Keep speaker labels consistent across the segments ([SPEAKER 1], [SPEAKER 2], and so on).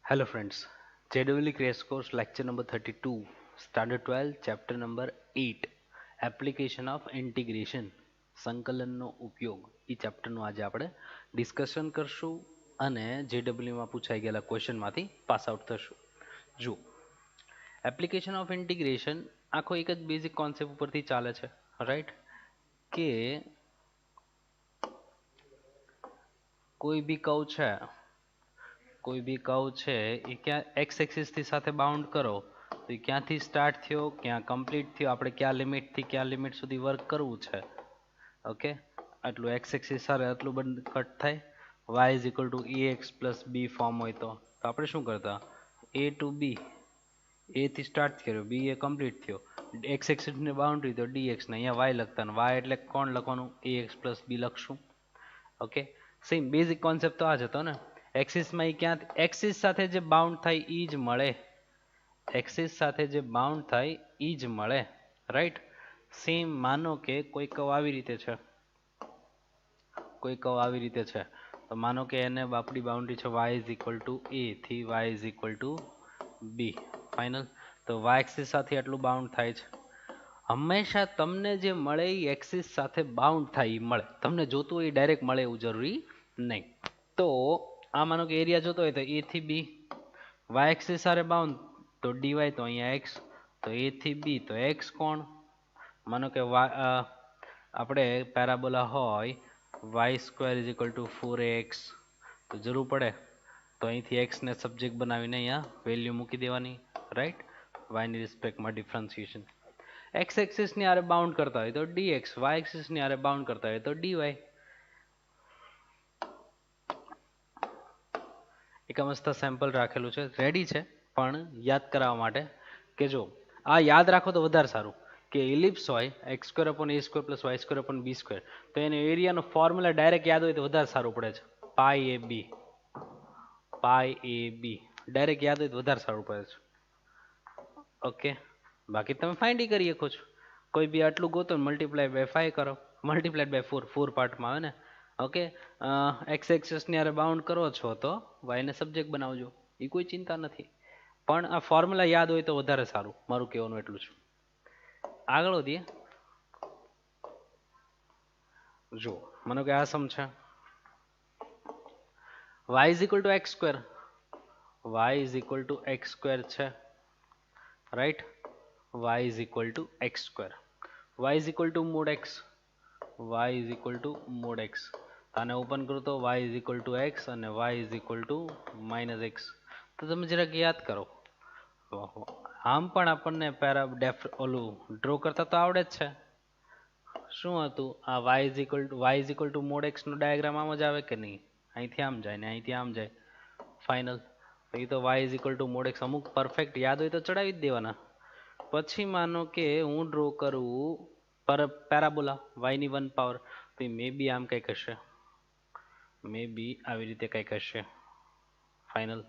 [SPEAKER 1] Hello friends, JWL Crash Course lecture number 32, standard 12, chapter number 8, application of integration, સંકલનનો ઉપયોગ. એ ચેપ્ટરનું આજે આપણે discussion કરશું અને જેડબલ્યુમાં પૂછાઈ ગયેલા ક્વેશ્ચનમાંથી પાસ આઉટ થશું. જો એપ્લિકેશન ઓફ ઇન્ટિગ્રેશન આખો એક જ બેઝિક કોન્સેપ્ટ ઉપરથી ચાલે છે, રાઈટ? કે કોઈ બી કર્વ છે, કોઈ બી કર્વ છે એ ક્યાં એક્સ એક્સિસથી સાથે બાઉન્ડ કરો તો એ ક્યાંથી સ્ટાર્ટ થયો, ક્યાં કમ્પ્લીટ થયો, આપણે ક્યાં લિમિટથી ક્યાં લિમિટ સુધી વર્ક કરવું છે. ઓકે, આટલું એક્સ એક્સિસ સાથે આટલું બંધ કટ થાય. Y is equal to a x plus b form હોય તો આપણે શું કરતા? એ ટુ બી, એથી સ્ટાર્ટ કર્યો, બી એ કમ્પ્લીટ થયો, એક્સ એક્સિસની બાઉન્ડ્રી તો ડી એક્સ ને અહીંયા વાય લખતા, વાય એટલે કોણ લખવાનું? એ એક્સ પ્લસ બી લખશું. ઓકે, સેમ બેઝિક કોન્સેપ્ટ તો આ જ હતો ને. એક્સિસમાં ક્યાં એક્સિસ સાથે જે બાઉન્ડ થાય એ જ મળે, એક્સિસ સાથે જે બાઉન્ડ થાય એ જ મળે, રાઈટ? સેમ માનો કે કોઈ કર્વ આવી રીતે છે, કોઈ કર્વ આવી રીતે છે, તો માનો કે એને આપણી બાઉન્ડ્રી છે y is equal two a થી y is equal two b, final. તો y એક્સિસ સાથે આટલું બાઉન્ડ થાય છે. હંમેશા તમને જે મળે એ એક્સિસ સાથે બાઉન્ડ થાય એ મળે, તમને જોતું હોય ડાયરેક્ટ મળે એવું જરૂરી નહીં. તો આ માનો કે એરિયા જોતો હોય તો એ થી બી, વાય એક્સિસ સાથે બાઉન્ડ તો ડીવાય, તો અહીંયા એક્સ, તો એ થી બી તો એક્સ કોણ? માનો કે આપણે પેરાબોલા હોય y square is equal to 4x, તો જરૂર પડે તો અહીંથી એક્સને સબ્જેક્ટ બનાવીને અહીંયા વેલ્યુ મૂકી દેવાની, રાઈટ? વાયની રિસ્પેક્ટમાં ડિફરન્સિએશન. એક્સ એક્સિસની આરે બાઉન્ડ કરતા હોય તો ડીએક્સ, વાય એક્સિસની આરે બાઉન્ડ કરતા હોય તો ડીવાય. એક મસ્ત સેમ્પલ રાખેલું છે, રેડી છે, પણ યાદ કરાવવા માટે કે જો આ યાદ રાખો તો વધારે સારું. કે ઇલિપ્સ હોય x square upon a square plus y square upon b square, તો એને એરિયાનો ફોર્મ્યુલા ડાયરેક્ટ યાદ હોય તો વધારે સારું પડે છે. પાઈ એ બી, પાઈ એ બી ડાયરેક્ટ યાદ હોય તો વધારે સારું પડે છે. ઓકે, બાકી તમે ફાઇન્ડ કરી શકો છો. કોઈ બી આટલું ગોતો, મલ્ટીપ્લાય બાય 5 કરો, મલ્ટીપ્લાય બાય 4, 4 પાર્ટમાં આવે ને. ઓકે, એક્સ એક્સિસની આરે બાઉન્ડ કરો છો તો વાયને સબ્જેક્ટ બનાવજો, એ કોઈ ચિંતા નથી. પણ આ ફોર્મ્યુલા યાદ હોય તો વધારે સારું, મારું કહેવાનું એટલું છે. આગળ વધીએ. જો મને કે આ સમ છે y is equal to x square, y is equal to x square છે, right? y is equal to x square, y is equal to mod x, y is equal to mod x. આને open કરું તો y is equal to x અને y is equal to minus x. તો તમે જરાક યાદ કરો, આમ પણ આપણને ઓલું ડ્રો કરતા તો આવડે જ છે. શું હતું આ y is equal to mod x નો ડાયાગ્રામ આમ જ આવે કે નહીં? અહીંથી આમ જાય ને અહીંથી આમ જાય, ફાઇનલ. એ તો y is equal to mod x અમુક પરફેક્ટ યાદ હોય તો ચડાવી જ દેવાના. પછી માનો કે હું ડ્રો કરું પેરાબોલા y ની 1 પાવર, તો મે બી આમ કંઈક હશે, મે બી આવી રીતે કંઈક હશે, ફાઇનલ.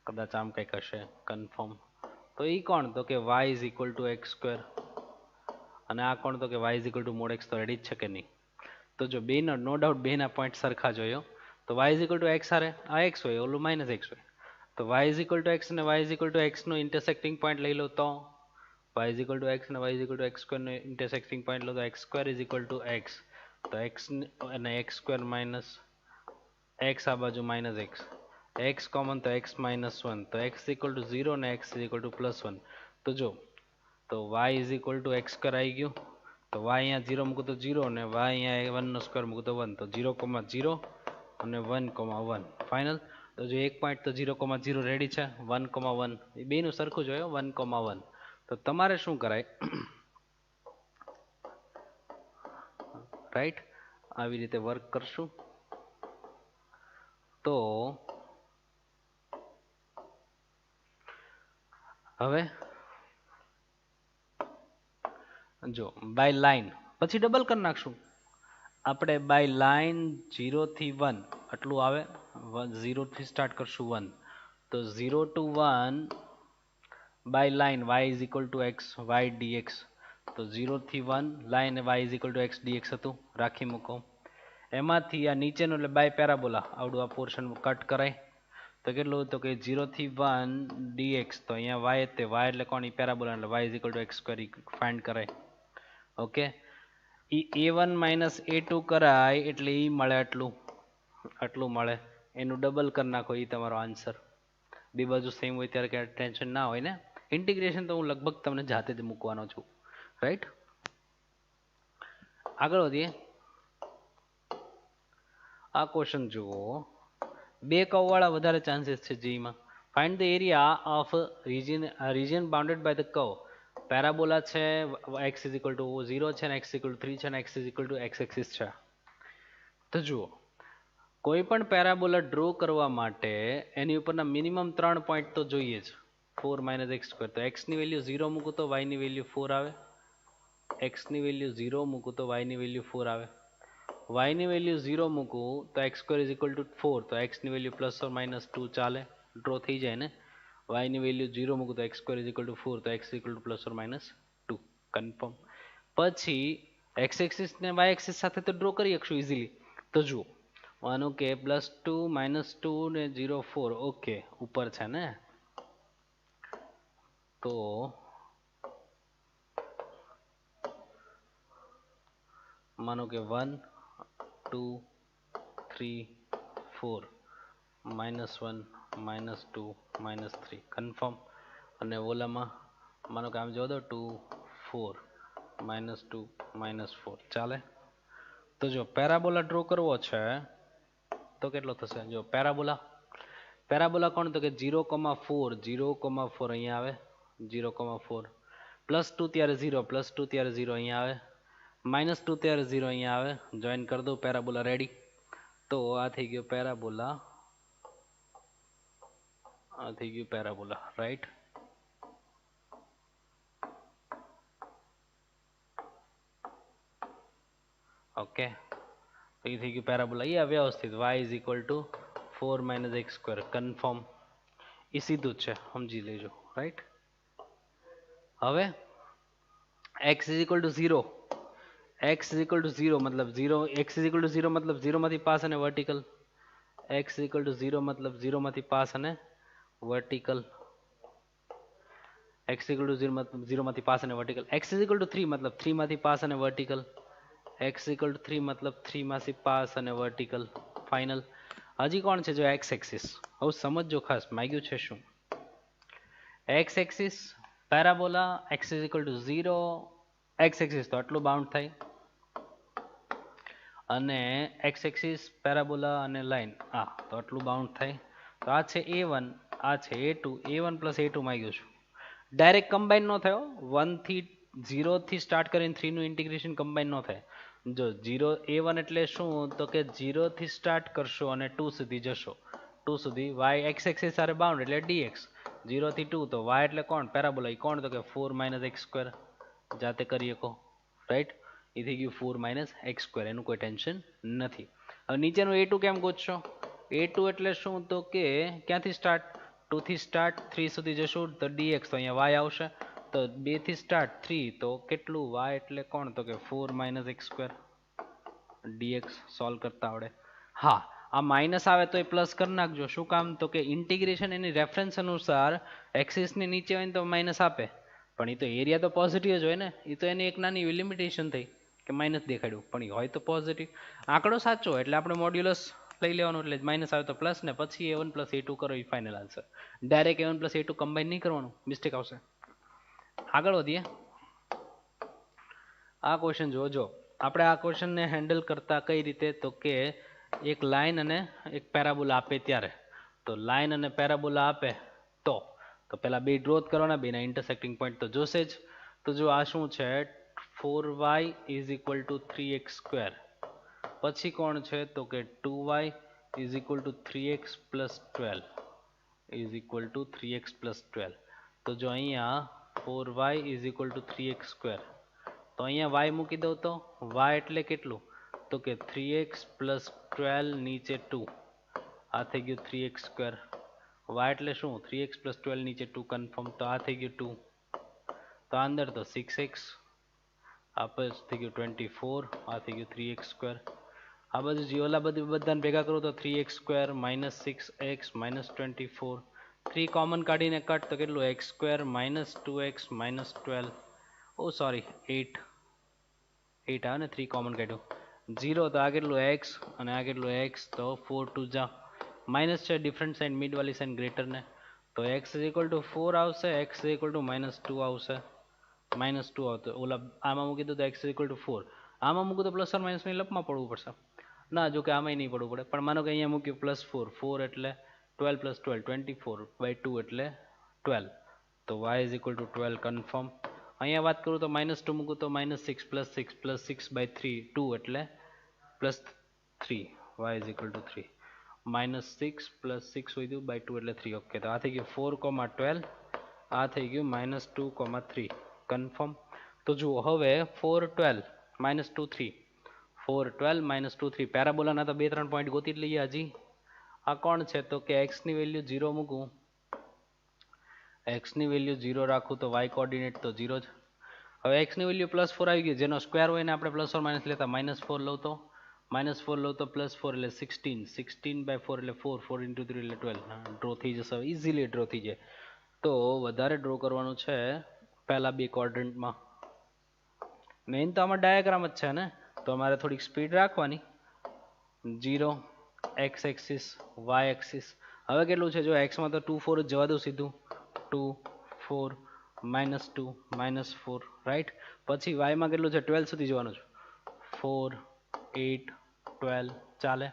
[SPEAKER 1] કદાચ આમ કંઈક હશે, કન્ફર્મ. તો એ કોણ? તો કે y is equal to x square. અને આ કોણ? તો કે y is equal to mod x. તો રેડી જ છે કે નહીં? તો જો બેનો નો ડાઉટ બેના પોઈન્ટ સરખા જોયો તો y is equal to x હારે આ એક્સ હોય, ઓલું માઇનસ એક્સ હોય, તો y is equal to x અને y is equal to x નો ઇન્ટરસેક્ટિંગ પોઈન્ટ લઈ લો તો y is equal to x અને y is equal to x square નો ઇન્ટરસેક્ટિંગ પોઈન્ટ લો તો x square is equal to x, તો એક્સ અને એક્સ સ્ક્વેર માઇનસ એક્સ આ બાજુ માઇનસ એક્સ, એક્સ કોમન તો એક્સ માઇનસ 1, તો એક્સ ઇક્વલ ટુ 0 અને એક્સ ઇક્વલ ટુ પ્લસ 1. તો જો તો y is equal to x square આવી ગયું, તો y અહીંયા 0 મૂકું તો 0 અને y અહીંયા 1 નો સ્ક્વેર મૂકું તો 1, તો 0,0 અને 1,1, ફાઇનલ. તો જો એક પોઈન્ટ તો 0,0 રેડી છે, 1,1 એ બેનું સરખું જોયો, 1,1. તો તમારે શું કરાય, રાઈટ? આવી રીતે વર્ક કરશું તો હવે જો બાય લાઈન પછી ડબલ કરી નાખશું આપણે. બાય લાઈન 0 થી 1 આટલું આવે, 0 થી સ્ટાર્ટ કરશું 1, તો 0 to 1 by line y is equal to x y dx. તો 0 થી 1 લાઈન y is equal to x dx હતું, રાખી મૂકો. એમાંથી આ નીચેનું એટલે બાય પેરાબોલા આવડું આ પોર્શન કટ કરાય, તો કેટલું તો કે 0 થી 1 dx તો અહીંયા y તે y એટલે કોણ પેરાબોલા એટલે y x² ફાઇન્ડ કરાય ઓકે a1 a2 કરાય એટલે ઈ મળે આટલું મળે એનું ડબલ કરી નાખો ઈ તમારો આન્સર બે બાજુ સેમ હોય ત્યારે ક્યાં ટેન્શન ના હોય ને ઇન્ટિગ્રેશન તો હું લગભગ તમને જાતે જ મૂકવાનો છું રાઈટ આગળ વધીએ આ ક્વેશ્ચન જુઓ બે કર્વ વાળા વધારે ચાન્સીસ છે જીમાં find the area of region bounded by the curve parabola છે x ઇઝ ઇક્વલ ટુ 0 છે અને x ઇક્વલ ટુ 3 છે અને x is equal to x axis છે તો જુઓ કોઈ પણ પેરાબોલા ડ્રો કરવા માટે એની ઉપરના મિનિમમ 3 પોઈન્ટ તો જોઈએ જ 4 - x² તો x ની વેલ્યુ 0 મૂકું તો y ની વેલ્યુ 4 આવે x ની વેલ્યુ 0 મૂકું તો y ની વેલ્યુ 4 આવે y ની વેલ્યુ 0 મૂકું તો x² ઇઝ ઇક્વલ ટુ 4 તો x ની વેલ્યુ +or -2 ચાલે ડ્રો થઈ જાય ને y ની વેલ્યુ 0 મૂકું તો x² ઇઝ ઇક્વલ ટુ 4 તો x equal to +or -2 confirm પછી x એક્સિસ ને y એક્સિસ સાથે તો ડ્રો કરી શકશું ઇઝીલી તો જુઓ માનો કે +2 -2 ને 0 4 ઓકે ઉપર છે ને તો માનો કે 1 2 3 4 -1 -2 -3 કન્ફર્મ અને ઓલામાં માનો કે આમ જો દો 2 4 -2 -4 ચાલે તો જો પેરાબોલા ડ્રો કરવો છે તો કેટલો થશે જો પેરાબોલા કોણ તો કે 0,4 0,4 અહીંયા આવે 0,4 +2 ત્યારે 0 +2 ત્યારે 0 અહીંયા આવે -2 ત્યારે 0 અહીંયા આવે જોઈન કરી દો પેરાબોલા રેડી તો આ થઈ ગયો પેરાબોલા રાઈટ ઓકે તો એ થઈ ગયું પેરાબોલા એ વ્યવસ્થિત y is equal to 4 - x² confirm એ સીધું જ છે સમજી લેજો રાઈટ હવે x is equal to 0 x is equal to 0 મતલબ 0 x ઇઝ ઇક્વલ ટુ 0 મતલબ 0 માંથી પાસ અને vertical x is equal to 0 મતલબ 0 માંથી પાસ અને vertical x is equal to 0 મતલબ 0 માંથી પાસ અને vertical x is equal two 3 મતલબ 3 માંથી પાસ અને વર્ટિકલ x ઇક્વલ ટુ 3 મતલબ 3 માંથી પાસ અને વર્ટિકલ ફાઇનલ હજી કોણ છે જો x એક્સિસ હવે સમજજો ખાસ માંગ્યું છે શું x axis parabola x is equal to 0 x axis તો આટલું બાઉન્ડ થાય અને x એક્સિસ પેરાબોલા અને લાઈન તો આટલું બાઉન્ડ થાય તો આ છે a1 આ છે a2 a1 + a2 માંગ્યું છું ડાયરેક્ટ કમ્બાઈન ન થયો 1 થી 0 થી સ્ટાર્ટ કરીને 3 નું ઇન્ટિગ્રેશન કમ્બાઈન ન થાય જો 0 a1 એટલે શું તો કે 0 થી સ્ટાર્ટ કરશો અને 2 સુધી જશો 2 સુધી y x એક્સિસ સાથે બાઉન્ડ એટલે dx 0 થી 2 તો y એટલે કોણ પેરાબોલા કોણ તો કે 4 - x² જાતે કરી શકો રાઈટ એ થઈ ગયું 4 - x² એનું કોઈ ટેન્શન નથી હવે નીચેનું a2 કેમ ગોતશો a2 એટલે શું તો કે ક્યાંથી સ્ટાર્ટ 2 થી સ્ટાર્ટ 3 સુધી જશો તો dx તો અહીંયા y આવશે તો 2 થી સ્ટાર્ટ 3 તો કેટલું y એટલે કોણ તો કે 4 - x² dx સોલ્વ કરતા આવડે હા આ માઇનસ આવે તો એ પ્લસ કરી નાખજો શું કામ તો કે ઇન્ટિગ્રેશન એની રેફરન્સ અનુસાર એક્સિસ ની નીચે હોય ને તો માઇનસ આપે પણ એ તો એરિયા તો પોઝિટિવ જ હોય ને એ તો એની એક નાની લિમિટેશન થઈ કે માઇનસ દેખાડ્યું પણ એ હોય તો પોઝિટિવ આંકડો સાચો એટલે આપણે મોડ્યુલસ લઈ લેવાનું એટલે માઇનસ આવે તો પ્લસ ને પછી a1 + a2 કરો એ final answer direct a1 + a2 combine નહીં કરવાનું મિસ્ટેક આવશે આગળ વધીએ આ ક્વેશ્ચન જોજો આપણે આ ક્વેશ્ચનને હેન્ડલ કરતા કઈ રીતે તો કે એક લાઈન અને એક પેરાબોલા આપે ત્યારે તો લાઈન અને પેરાબોલા આપે તો પહેલા બે ડ્રો કરવાના બેના ઇન્ટરસેક્ટિંગ પોઈન્ટ તો જોશે જ તો જો આ શું છે 4y = 3x². પછી કોણ છે તો કે 2y = 3x + 12 = 3x + 12 તો જો અહીંયા 4y = 3x². તો અહીંયા y મૂકી દઉં તો y એટલે કેટલું તો કે 3x + 12 નીચે 2 આ થઈ ગયું 3x². y એટલે શું 3x + 12 નીચે 2 કન્ફર્મ તો આ થઈ ગયું 2 તો અંદર તો 6x આ થઈ ગયું 24 આ થઈ ગયું 3x². આ બાજુ જે ઓલા બધાને ભેગા કરું તો 3x² - 6x - 24 3 કોમન કાઢીને કટ તો કેટલું x² - 2x - 12 ઓ સોરી 8 આવે ને 3 કોમન કાઢ્યું 0 તો આ કેટલું x અને આ કેટલું x તો 4 2 જા માઇનસ છે ડિફરન્ટ સાઇન મિડ વાળી સાઇન ગ્રેટર ને તો x = 4 આવશે x = -2 આવશે -2 આવતો ઓલા આમાં મૂકી દો તો x = 4 આમાં મૂકું તો પ્લસ ઓર માઇનસ ની લપમાં પડવું પડશે ના જો કે આમાંય નહીં પડવું પડે પણ માનો કે અહીંયા મૂક્યું +4 4 એટલે 12 + 12 24/2 એટલે 12 તો y = 12 કન્ફર્મ અહીંયા વાત કરું તો -2 મૂકું તો -6 + 6 + 6/3 2 એટલે +3 y = 3 -6 + 6 વધ્યું by 2 એટલે 3 ઓકે તો આ થઈ ગયું 4,12 આ થઈ ગયું -2,3 કન્ફર્મ તો જુઓ હવે 4 12 -2 3 4 12 -2 3 પેરાબોલાના તો 2-3 પોઈન્ટ ગોતી જ લઈએ હજી આ કોણ છે તો કે x ની વેલ્યુ 0 મૂકું x ની વેલ્યુ 0 રાખું તો y કોઓર્ડિનેટ તો 0 જ હવે x ની વેલ્યુ +4 આવી ગઈ જેનો સ્ક્વેર હોય ને આપણે પ્લસ ઓર માઇનસ લેતા -4 લઉં તો -4 લઉં તો +4 એટલે 16 16/4 એટલે 4 4 × 3 એટલે 12 ડ્રો થઈ જશે ઇઝીલી ડ્રો થઈ જાય તો વધારે ડ્રો કરવાનું છે પહેલા બે ક્વોડ્રન્ટમાં મેઇન તો આમાં ડાયાગ્રામ જ છે ને તો અમારે થોડીક સ્પીડ રાખવાની 0 x એક્સિસ y એક્સિસ હવે કેટલું છે જો x માં તો 2 4 જ જવા દઉં સીધું 2 4 -2 -4 રાઈટ પછી y માં કેટલું છે 12 સુધી જવાનું છે 4 8 12 ચાલે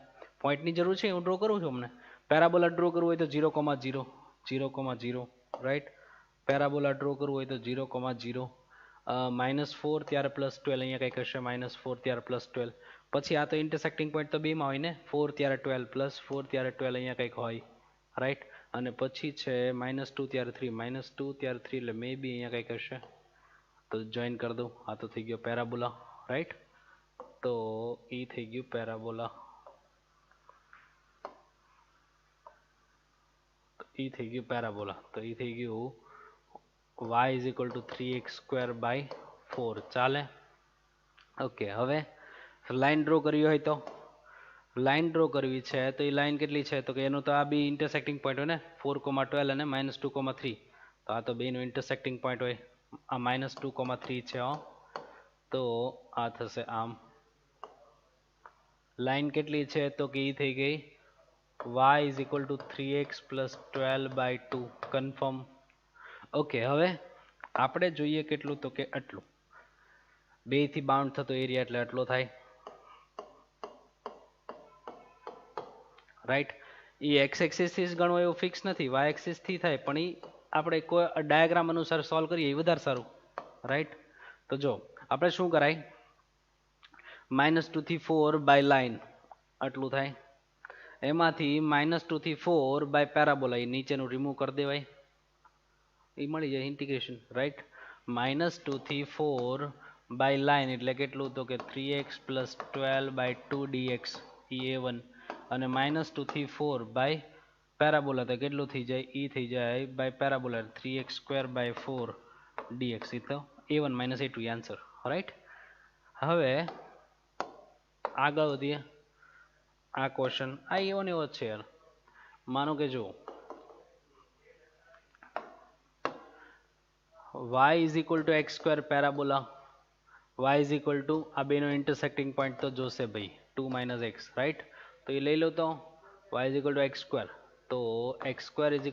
[SPEAKER 1] પોઈન્ટની જરૂર છે હું ડ્રો કરું છું અમને પેરાબોલા ડ્રો કરવું હોય તો 0,0 0,0 રાઈટ પેરાબોલા ડ્રો કરવું હોય તો 0,0 -4 ત્યારે +12 અહીંયા કંઈક હશે -4 ત્યારે +12 પછી આ તો ઇન્ટરસેક્ટિંગ પોઈન્ટ તો બેમાં હોય ને 4 ત્યારે 12 +4 ત્યારે 12 અહીંયા કંઈક હોય રાઈટ અને પછી છે -2 ત્યારે 3 -2 ત્યારે 3 એટલે મે બી અહીંયા કંઈક હશે તો જોઈન કરી દઉં આ તો થઈ ગયો પેરાબોલા રાઈટ તો એ થઈ ગયું પેરાબોલા તો એ થઈ ગયું y = 3x²/4 ચાલે ઓકે હવે લાઈન ડ્રો કરવી હોય તો લાઈન ડ્રો કરવી છે તો એ લાઈન કેટલી છે તો કે એનું તો આ બી ઇન્ટરસેક્ટિંગ પોઈન્ટ હોય ને 4,12 અને -2,3 તો આ તો બેનું ઇન્ટરસેક્ટિંગ પોઈન્ટ હોય આ -2,3 છે તો આ થશે આમ લાઈન કેટલી છે તો કે એ થઈ ગઈ y = 3x + 12/2 કન્ફર્મ ઓકે હવે આપણે જોઈએ કેટલું તો કે આટલું 2 થી બાઉન્ડ થતો એરિયા એટલે આટલો થાય રાઈટ એ x એક્સિસ થી જ ગણવો એવું ફિક્સ નથી y એક્સિસ થી થાય પણ એ આપણે કોઈ ડાયાગ્રામ અનુસાર સોલ્વ કરીએ એ વધારે સારું રાઈટ તો જો આપણે શું કરાય -2 થી 4 બાય લાઈન આટલું થાય એમાંથી -2 થી 4 બાય પેરાબોલા એ નીચેનું રિમૂવ કરી દેવાય એ મળી જાય ઇન્ટિગ્રેશન રાઈટ -2 થી 4 બાય લાઈન એટલે કેટલું તો કે 3x + 12/2 dx a1 અને -2 થી 4 બાય પેરાબોલા તો કેટલું થઈ જાય એ થઈ જાય બાય પેરાબોલા 3x²/4 dx એ તો a1 - a2 આન્સર રાઈટ હવે આગળ વધીએ આ ક્વેશ્ચન આ એવો ને એવો જ છે યાર માનો કે જો y = x² પેરાબોલા y = આ બેનો ઇન્ટરસેક્ટિંગ પોઈન્ટ તો જોશે ભાઈ 2 - x રાઈટ તો એ લઈ લો તો y = x² તો x² =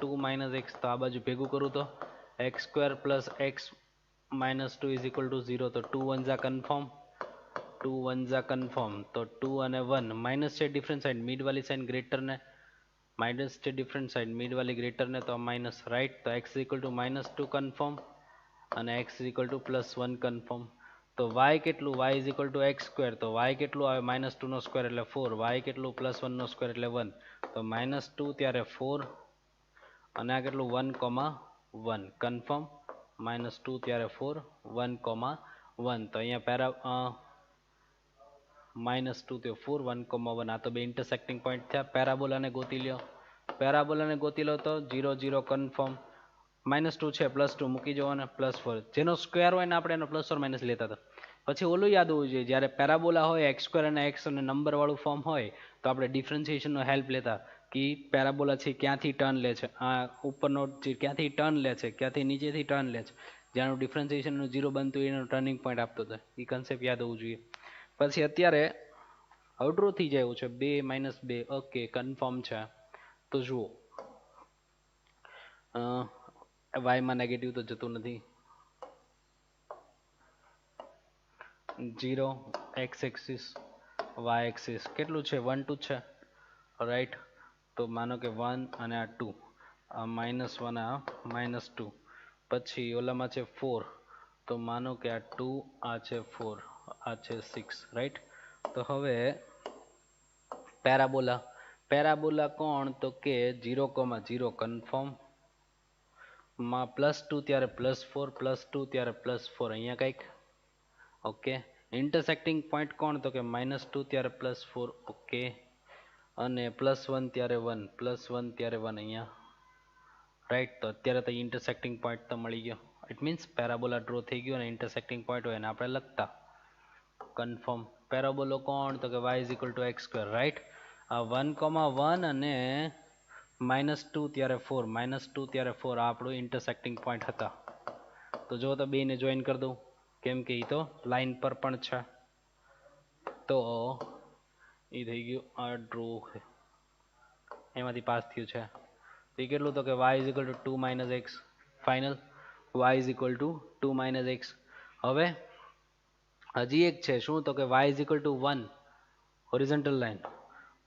[SPEAKER 1] 2 - x તો આ બાજુ ભેગું કરું તો x² + x - 2 = 0 તો 2 1 જા કન્ફર્મ 2 1 જા કન્ફર્મ તો 2 અને 1 માઇનસ છે ડિફરન્ટ સાઇડ મિડ વાલી સાઇન ગ્રેટર ને માઇનસ છે ડિફરન્ટ સાઇડ મિડ વાલી ગ્રેટર ને તો માઇનસ રાઈટ તો x = -2 કન્ફર્મ અને x = +1 કન્ફર્મ તો y કેટલું y = x² તો y કેટલું આવે -2 નો સ્ક્વેર એટલે 4 y કેટલું +1 નો સ્ક્વેર એટલે 1 તો -2 ત્યારે 4 અને આ કેટલું 1,1 કન્ફર્મ -2 ત્યારે 4 1,1 તો અહીંયા -2 તો 4 1,1 આ તો બે ઇન્ટરસેક્ટિંગ પોઈન્ટ થયા પેરાબોલાને ગોતી લો તો 0 0 કન્ફર્મ -2 છે +2 મૂકી જવાના +4 જેનો સ્ક્વેર હોય ને આપણે એનો પ્લસ ઓર માઇનસ લેતા હતા પછી ઓલું યાદ હોવું જોઈએ, જ્યારે પેરાબોલા હોય x² અને x અને નંબર વાળું ફોર્મ હોય તો આપણે ડિફરન્શિએશનનો હેલ્પ લેતા કે પેરાબોલા છે ક્યાંથી ટર્ન લે છે, આ ઉપરનો જે ક્યાંથી ટર્ન લે છે, ક્યાંથી નીચેથી ટર્ન લે છે, જ્યાંનું ડિફરન્શિએશનનું 0 બનતું એનો ટર્નિંગ પોઈન્ટ આપતો હતો. એ કન્સેપ્ટ યાદ હોવું જોઈએ. પછી અત્યારે આઉટરો થઈ જાય એવું છે 2 - 2. ઓકે, કન્ફર્મ છે. તો જુઓ વાયમાં નેગેટિવ તો જતું નથી. 0 x એક્સિસ y એક્સિસ કેટલું છે 1 2 છે, રાઈટ. તો માનો કે 1 અને આ 2, આ -1 આ -2, પછી ઓલામાં છે 4, તો માનો કે આ 2 આ છે 4 આ છે 6, રાઈટ. તો હવે પેરાબોલા કોણ, તો કે 0, 0 કન્ફર્મ માં +2 ત્યારે +4, +2 ત્યારે +4 અહીંયા કંઈક. ઓકે, ઇન્ટરસેક્ટિંગ પોઈન્ટ કોણ, તો કે -2 ત્યારે +4. ઓકે, અને +1 ત્યારે 1, +1 ત્યારે 1 અહીંયા, રાઈટ. તો અત્યારે તો ઇન્ટરસેક્ટિંગ પોઈન્ટ તો મળી ગયો. ઇટ મીન્સ પેરાબોલા ડ્રો થઈ ગયો અને ઇન્ટરસેક્ટિંગ પોઈન્ટ હોય એને આપણે લખતા. કન્ફર્મ. પેરાબોલો કોણ, તો કે y = x², રાઈટ. આ 1, 1 અને -2 ત્યારે 4, -2 ત્યારે 4 આ આપણું ઇન્ટરસેક્ટિંગ પોઈન્ટ હતા. તો જો તો બેને જોઈન કરી દઉં, કેમ કે એ તો લાઈન પર પણ છે. તો એ થઈ ગયું આ ડ્રો, એમાંથી પાસ થયું છે. એ કેટલું, તો કે y = 2 - x. Final y = 2 - x. હવે હજી એક છે શું, તો કે y = 1, horizontal line.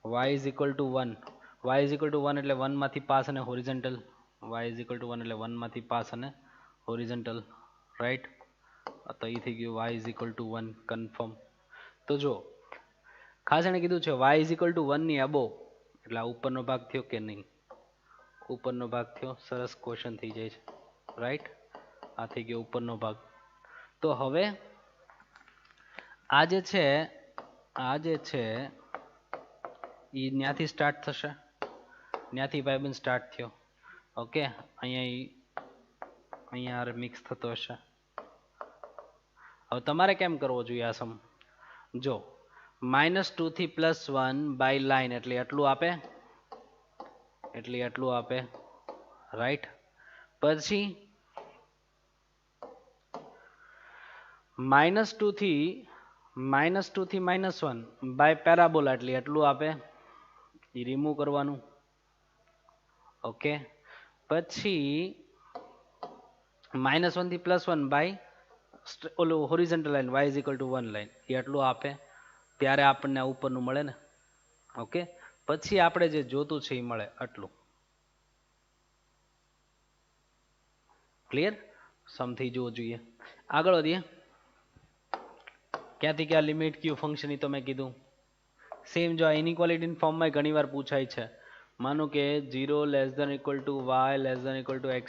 [SPEAKER 1] y = 1, y = 1 એટલે 1 માંથી પાસ અને હોરિઝોન્ટલ. y = 1 એટલે 1 માંથી પાસ અને હોરિઝોન્ટલ, રાઈટ. તો એ થઈ ગયું y = 1 કન્ફર્મ. તો જો ખાસ એને કીધું છે y = 1 ની અબો, એટલે આ ઉપરનો ભાગ થયો કે નહીં, ઉપરનો ભાગ થયો. સરસ ક્વેશ્ચન થઈ જાય છે, રાઈટ. આ થઈ ગયો ઉપરનો ભાગ. તો હવે આ જે છે એ ત્યાંથી સ્ટાર્ટ થશે, ત્યાંથી ભાઈબંધ સ્ટાર્ટ થયો. ઓકે, અહીંયા મિક્સ થતો હશે. હવે તમારે કેમ કરવો જોઈએ આ સમ, જો -2 થી +1 બાય લાઈન એટલે આટલું આપે, રાઈટ. પછી -2 થી -1 બાય પેરાબોલા એટલે એટલું આપે, એ રિમૂવ કરવાનું. ઓકે, પછી -1 થી +1 બાય ઓલું હોરિઝોન્ટલ લાઈન y = 1 લાઈન, એ આટલું આપે. ત્યારે આપણને આ ઉપરનું મળે ને. ઓકે, પછી આપણે જે જોતું છે એ મળે આટલું. ક્લિયર? સમથી જોવો જોઈએ. આગળ વધીએ. ક્યાંથી ક્યાં લિમિટ ક્યુ ફંક્શન, એ તો મેં કીધું. સેમ જો ઇનઇક્વાલિટી ફોર્મમાં ઘણી વાર પૂછાય છે. માનો કે 0 <= y <= x²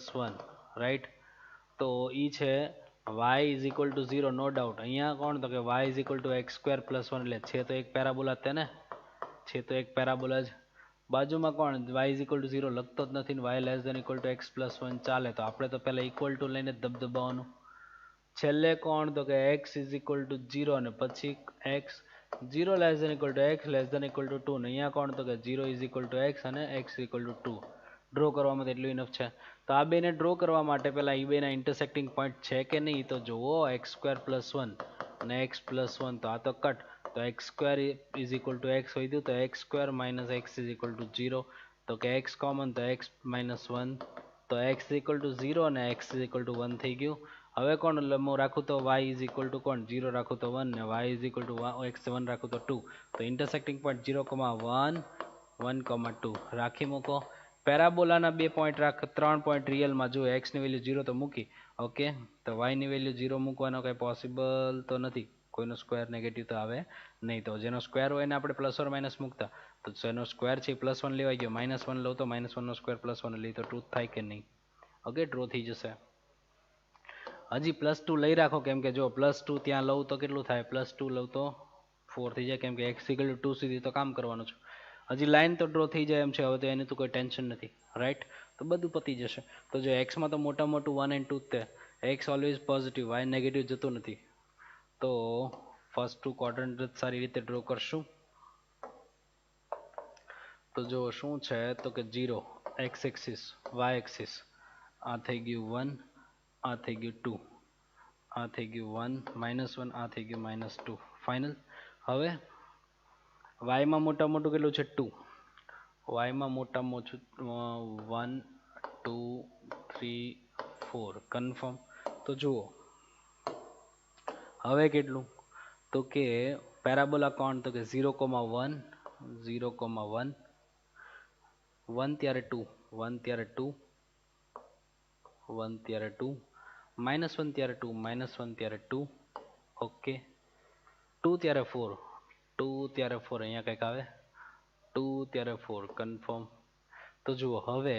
[SPEAKER 1] + 1, રાઈટ. તો ઈ છે y = 0, નો ડાઉટ. અહીંયા કોણ, તો કે y = x² + 1 એટલે છે તો એક પેરાબોલા જ, ને છે તો એક પેરાબોલા જ. બાજુમાં કોણ y = 0 લખતો જ નથી, y <= x + 1 ચાલે. તો આપણે તો પહેલા ઇક્વલ ટુ લઈને જ દબાવવાનું. છેલ્લે કોણ, તો કે x = 0 અને પછી x 0 <= x <= 2, ને અહીંયા કોણ, તો કે 0 = x અને x = 2. ડ્રો કરવામાં એટલું ઇનફ છે. તો આ બેને ડ્રો કરવા માટે પહેલા એ બેના ઇન્ટરસેક્ટિંગ પોઈન્ટ છે કે નહીં તો જુઓ. x² + 1 અને x + 1, તો આ તો કટ. તો x² = x હોય તો x² - x = 0. તો કે x કોમન, તો x - 1, તો x = 0 અને x = 1 થઈ ગયું. હવે કોણ રાખું તો y = કોણ 0 રાખું તો 1 ને y = x 1 રાખું તો 2. તો ઇન્ટરસેક્ટિંગ પોઈન્ટ 0, 1, 1, 2 રાખી મૂકો. પેરાબોલાના 2 પોઈન્ટ 3 પોઈન્ટ રિયલમાં જો x ની વેલ્યુ 0 તો મૂકી. ઓકે, તો y ની વેલ્યુ 0 મૂકવાનો કઈ પોસિબલ તો નથી. કોઈનો સ્ક્વેર નેગેટિવ તો આવે નહીં. તો જેનો સ્ક્વેર હોય એને આપણે પ્લસ ઓર માઇનસ મૂકતા. તો જેનો સ્ક્વેર છે +1 લેવાઈ ગયો, -1 લો તો -1 નો સ્ક્વેર +1 લઈ તો ટ્રુથ થાય કે નહીં. ઓકે, ડ્રો થઈ જશે. હજી +2 લઈ રાખો, કેમ કે જો +2 ત્યાં લઉં તો કેટલું થાય, +2 લઉં તો 4 થઈ જાય, કેમ કે x = 2 સુધી તો કામ કરવાનું છે. હજી લાઈન તો ડ્રો થઈ જાય એમ છે. હવે તો એની તો કોઈ ટેન્શન નથી, રાઈટ. તો બધું પતી જશે. તો જો x માં તો મોટા મોટું 1 and 2 તે x always positive, y negative જતું નથી. તો ફર્સ્ટ ટુ ક્વોડ્રન્ટ સારી રીતે ડ્રો કરશું. તો જો શું છે તો કે 0 એક્સ એક્સિસ વાય એક્સિસ, આ થઈ ગયું 1, આ થઈ ગયું 2, આ થઈ ગયું 1 -1, આ થઈ ગયું -2 ફાઇનલ. હવે વાયમાં મોટા મોટું કેટલું છે 2, વાયમાં મોટામાં ઓછું 1 2 3 4 કન્ફર્મ. તો જુઓ હવે કેટલું તો કે પેરાબોલા કોણ તો કે 0,1 0,1 1 ત્યારે 2 1 ત્યારે 2 1 ત્યારે 2 -1 ત્યારે 2 -1 ત્યારે 2 ઓકે 2 ત્યારે 4 2 ત્યારે 4 અહીંયા કંઈક આવે 2 ત્યારે 4 કન્ફર્મ. તો જુઓ હવે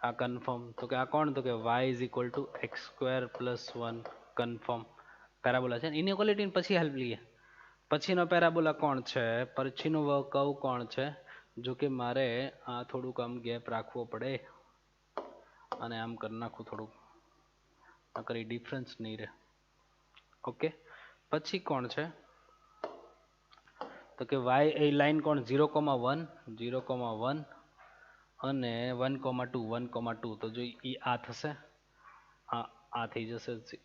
[SPEAKER 1] આ કન્ફર્મ તો કે આ કોણ તો કે y is equal to x square plus 1 confirm parabola છે. ઇનઇક્વાલિટી પછી હેલ્પ લઈએ. પછીનો પેરાબોલા કોણ છે, પછીનો કર્વ કોણ છે? જો કે મારે આ થોડુંક આમ ગેપ રાખવો પડે અને આમ કરી નાખું થોડુંક, નકર ડિફરન્સ નહીં રહે. ઓકે પછી કોણ છે તો કે y એ લાઈન કોણ 0,1 0,1 અને 1,2 1,2. તો જો એ આ થશે, આ થઈ જશે.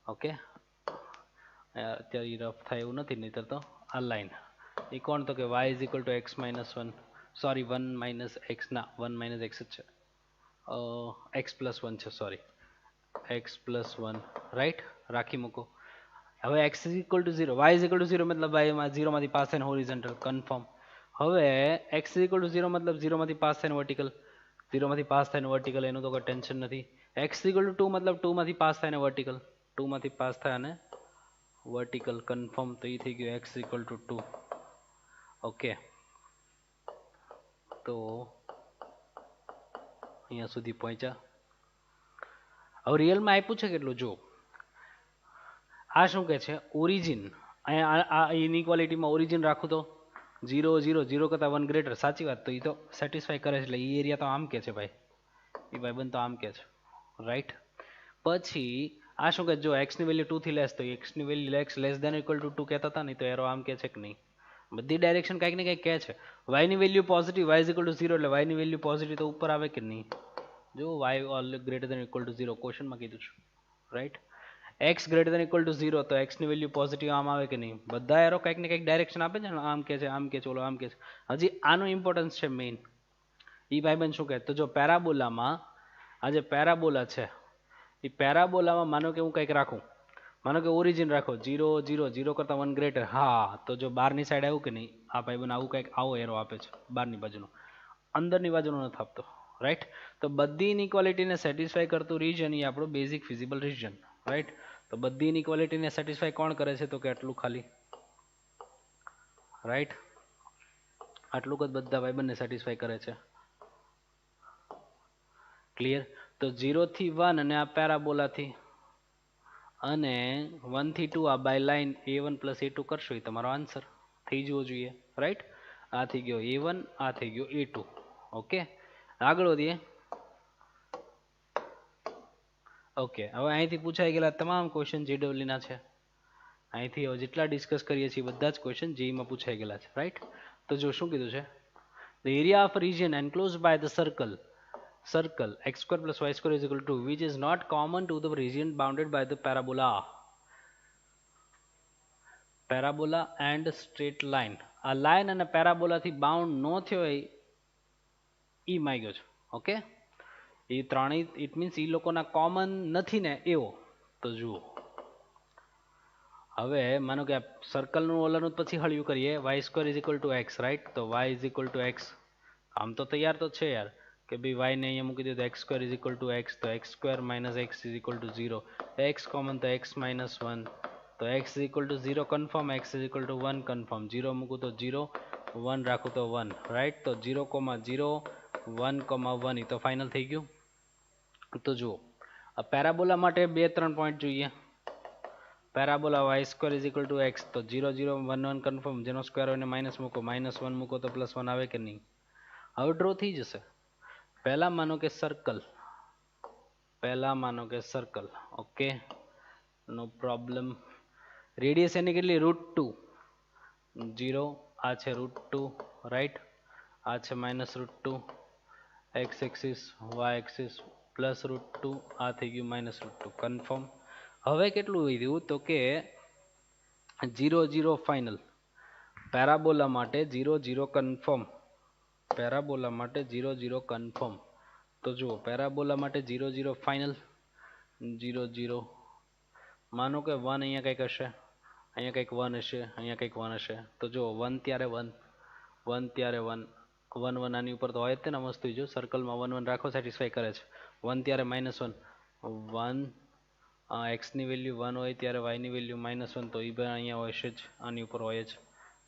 [SPEAKER 1] ઓકે અત્યારે રફ થાય એવું નથી, નહીતર તો આ લાઈન એ કોણ તો કે y is equal to x minus 1 sorry 1 minus x ના 1 માઇનસ એક્સ જ છે, એક્સ પ્લસ 1 છે સોરી એક્સ પ્લસ 1 રાઈટ રાખી મૂકો. હવે x is equal to 0 y is equal to 0 મતલબ y માં 0 માંથી પાસ થઈને હોરિઝોન્ટલ કન્ફર્મ. હવે x ઇઝ ઇક્વલ ટુ 0 મતલબ 0 માંથી પાસ થઈને વર્ટિકલ, 0 માંથી પાસ થઈને વર્ટિકલ એનું તો કોઈ ટેન્શન નથી. x ઇઝ ઇક્વલ ટુ 2 મતલબ 2 માંથી પાસ થઈને વર્ટિકલ, 2 માંથી પાસ થાય અને વર્ટિકલ કન્ફર્મ. તો એ થઈ ગયું x is equal to 2. Okay તો અહીંયા સુધી પહોંચ્યા. હવે રિયલમાં આપ્યું છે કેટલું જો આ શું કે છે ઓરિજિન, અહીંયા આ ઇનઇક્વાલિટીમાં ઓરિજિન રાખું તો 0 0 0 કરતા 1 ગ્રેટર, સાચી વાત. તો એ તો સેટિસ્ફાઈ કરે છે એટલે એ એરિયા તો આમ કે છે ભાઈ, એ ભાઈબંધ તો આમ કે છે રાઈટ. પછી આ શું કે જો x ની વેલ્યુ 2 થી લેસ તો x ની value x less than equal to 2 કહેતા હતા ને, તો એરો આમ કે છે કે નહીં, બધી ડાયરેક્શન કંઈક ને કંઈક કહે છે. y ની value positive y is equal to 0 એટલે y ની વેલ્યુ પોઝિટિવ તો ઉપર આવે કે નહીં, જો y all greater than equal to 0 ક્વેશ્ચનમાં કીધું છે right. x greater than equal to 0 તો x ની વેલ્યુ પોઝિટિવ આમ આવે કે નહીં, બધા એરો કંઈક ને કંઈક ડાયરેક્શન આપે છે ને, આમ કે છે આમ કે છે ઓલો આમ કે છે. હજી આનું ઇમ્પોર્ટન્સ છે મેઇન. એ ભાઈબંધ શું કહે તો જો પેરાબોલામાં આ જે પેરાબોલા છે એ પેરાબોલામાં માનો કે હું કંઈક રાખું, માનો કે ઓરિજિન રાખો 0 0 0 કરતા 1 ગ્રેટર, હા તો જો બહારની સાઈડ આવ્યું કે નહીં, આ ભાઈબંધ આવું કંઈક આવો એરો આપે છે બહારની બાજુનો, અંદરની બાજુનો નથી આપતો રાઈટ. તો બધી ઇનઇક્વાલિટીને સેટિસ્ફાઈ કરતું રીજન એ આપણું બેઝિક ફિઝિબલ રીજન રાઈટ. તો બધી ઇનઇક્વાલિટીને સેટિસ્ફાઈ કોણ કરે છે તો કે આટલું ખાલી રાઈટ, આટલું જ બધા ભાઈબંધને સેટિસ્ફાઈ કરે છે. ક્લિયર. તો 0 થી 1 અને આ પેરાબોલાથી અને 1 થી 2 આ by line a1 plus a2 કરશો એ તમારો આન્સર થઈ જવો જોઈએ રાઈટ. આ થઈ ગયો a1, આ થઈ ગયો a2. ઓકે આગળ વધીએ. ઓકે હવે અહીંથી પૂછાઈ ગયેલા તમામ ક્વેશ્ચન જીડબ્લ્યુ ના છે. અહીંથી હવે જેટલા ડિસ્કસ કરીએ છીએ બધા જ ક્વેશ્ચન જેઈમાં પૂછાઈ ગયેલા છે રાઈટ. તો જો શું કીધું છે, the area of region enclosed by the circle x square plus y square is equal to which is not common to the region bounded by the parabola and straight line. આ line અને પેરાબોલાથી bound નો થયો હોય એ માંગ્યો છે. Okay એ ત્રણેય it means એ લોકોના common નથી ને એવો. તો જુઓ હવે માનો કે સર્કલનું ઓલાનું પછી હળિયું કરીએ, y square is equal to x right. તો y is equal to x આમ તો તૈયાર તો છે યાર કે ભાઈ y ને અહીંયા મૂકી દો તો x square is equal to x, તો x square minus x is equal to 0, x common તો એક્સ માઇનસ 1, તો x is equal to 0 confirm, x is equal to 1 confirm, 0 મૂકું તો 0, 1 રાખું તો 1 રાઈટ. તો 0, 0 1, 1 એ તો ફાઇનલ થઈ ગયું. તો જુઓ આ પેરાબોલા માટે 2-3 પોઈન્ટ જોઈએ. Parabola y square is equal to x, તો 0 0 1 1 કન્ફર્મ, જેનો સ્ક્વેર હોય એને માઇનસ મૂકો, -1 મૂકો તો +1 આવે કે નહીં, હવે ડ્રો થઈ જશે. પહેલા માનો કે સર્કલ, ઓકે, નો પ્રોબ્લેમ. રેડિયસ એની કેટલી? √2, 0, આ છે √2, રાઈટ, આ છે -√2, x એક્સિસ y એક્સિસ +√2, આ થઈ ગયું -√2, કન્ફર્મ. હવે કેટલું વધ્યું તો કે 0 0 ફાઇનલ. પેરાબોલા માટે 0 0 કન્ફર્મ. પેરાબોલા માટે 0 0 કન્ફર્મ. તો જુઓ પેરાબોલા માટે 0 0 ફાઇનલ. 0 0 માનો કે 1 અહીંયા કંઈક હશે, અહીંયા કંઈક 1 હશે, અહીંયા કંઈક 1 હશે. તો જુઓ 1 ત્યારે 1, 1 ત્યારે 1, 1 1 આની ઉપર તો હોય જ ને મસ્ત. જો સર્કલમાં 1 1 રાખો સેટિસ્ફાઈ કરે છે. 1 ત્યારે -1, 1 એક્સની વેલ્યુ 1 હોય ત્યારે વાયની વેલ્યુ -1, તો એ પણ અહીંયા હોય છે જ, આની ઉપર હોય જ,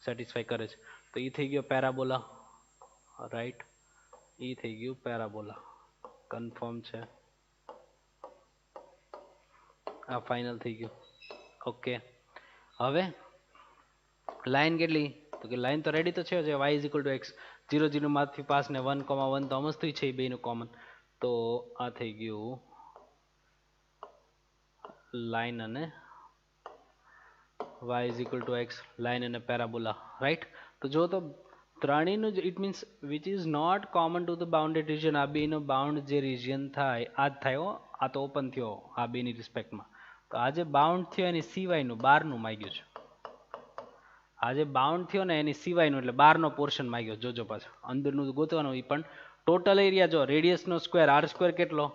[SPEAKER 1] સેટિસ્ફાઈ કરે છે. તો એ થઈ ગયો પેરાબોલા, રાઈટ, એ થઈ ગયું પેરાબોલા, કન્ફર્મ છે. આ ફાઇનલ થઈ ગયું. ઓકે, હવે લાઈન કેટલી? તો કે લાઈન તો રેડી તો છે જ, y = x, 0 0 માંથી પાસ ને 1 1 તો મસ્ત છે એ બેનું કોમન. તો આ થઈ ગયું લાઈન અને y = x, લાઈન અને પેરાબોલા, રાઈટ. તો જો તો ત્રણેયનું જ it means which is not common to the bounded region. આ બેનો બાઉન્ડ જે રિજિયન થાય આ જ થાય હો. આ તો ઓપન થયો આ બેની રિસ્પેક્ટમાં. તો આ જે બાઉન્ડ થયો એની સિવાયનું બહારનું માંગ્યું છે. આ જે બાઉન્ડ થયો ને એની સિવાયનું એટલે બહારનો પોર્શન માંગ્યો. જોજો પાછો અંદરનું ગોતવાનું. એ પણ ટોટલ એરિયા જો રેડિયસનો સ્ક્વેર r² કેટલો?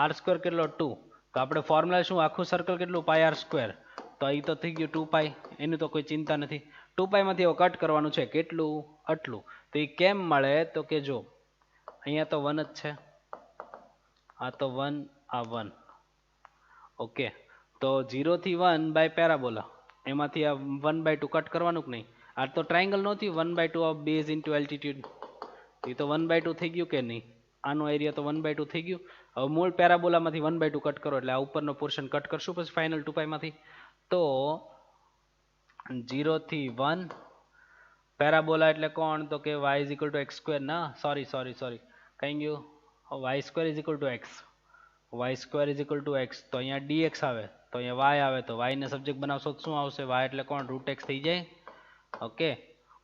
[SPEAKER 1] r² કેટલો? 2. તો આપણે ફોર્મ્યુલા શું? આખું સર્કલ કેટલું? πr². તો એ તો થઈ ગયું 2π. એનું તો કોઈ ચિંતા નથી. 2π માંથી હવે કટ કરવાનું છે. કેટલું? આટલું. તો એ કેમ મળે? તો કે જો અહીંયા તો 1 જ છે, આ તો 1, આ 1. ઓકે, તો 0 થી 1 બાય પેરાબોલા, એમાંથી આ 1/2 કટ કરવાનું કે નહીં? આ તો ટ્રાયંગલ નહોતી 1/2 ઓફ બેઝ ઇન્ટુ એલ્ટિટ્યુડ. એ તો 1/2 થઈ ગયું કે નહીં? આનો એરિયા તો 1/2 થઈ ગયું. હવે મૂળ પેરાબોલામાંથી 1/2 કટ કરો એટલે આ ઉપરનો પોર્શન કટ કરશું પછી ફાઇનલ 2π માંથી. તો 0 થી 1 પેરાબોલા એટલે કોણ? તો કે y = x². ના, સોરી કઈ ગયું? y² = x, y² = x. તો અહીંયા dx આવે તો અહીંયા y આવે, તો y ને સબ્જેક્ટ બનાવશો તો શું આવશે? y એટલે કોણ? √x થઈ જાય. ઓકે,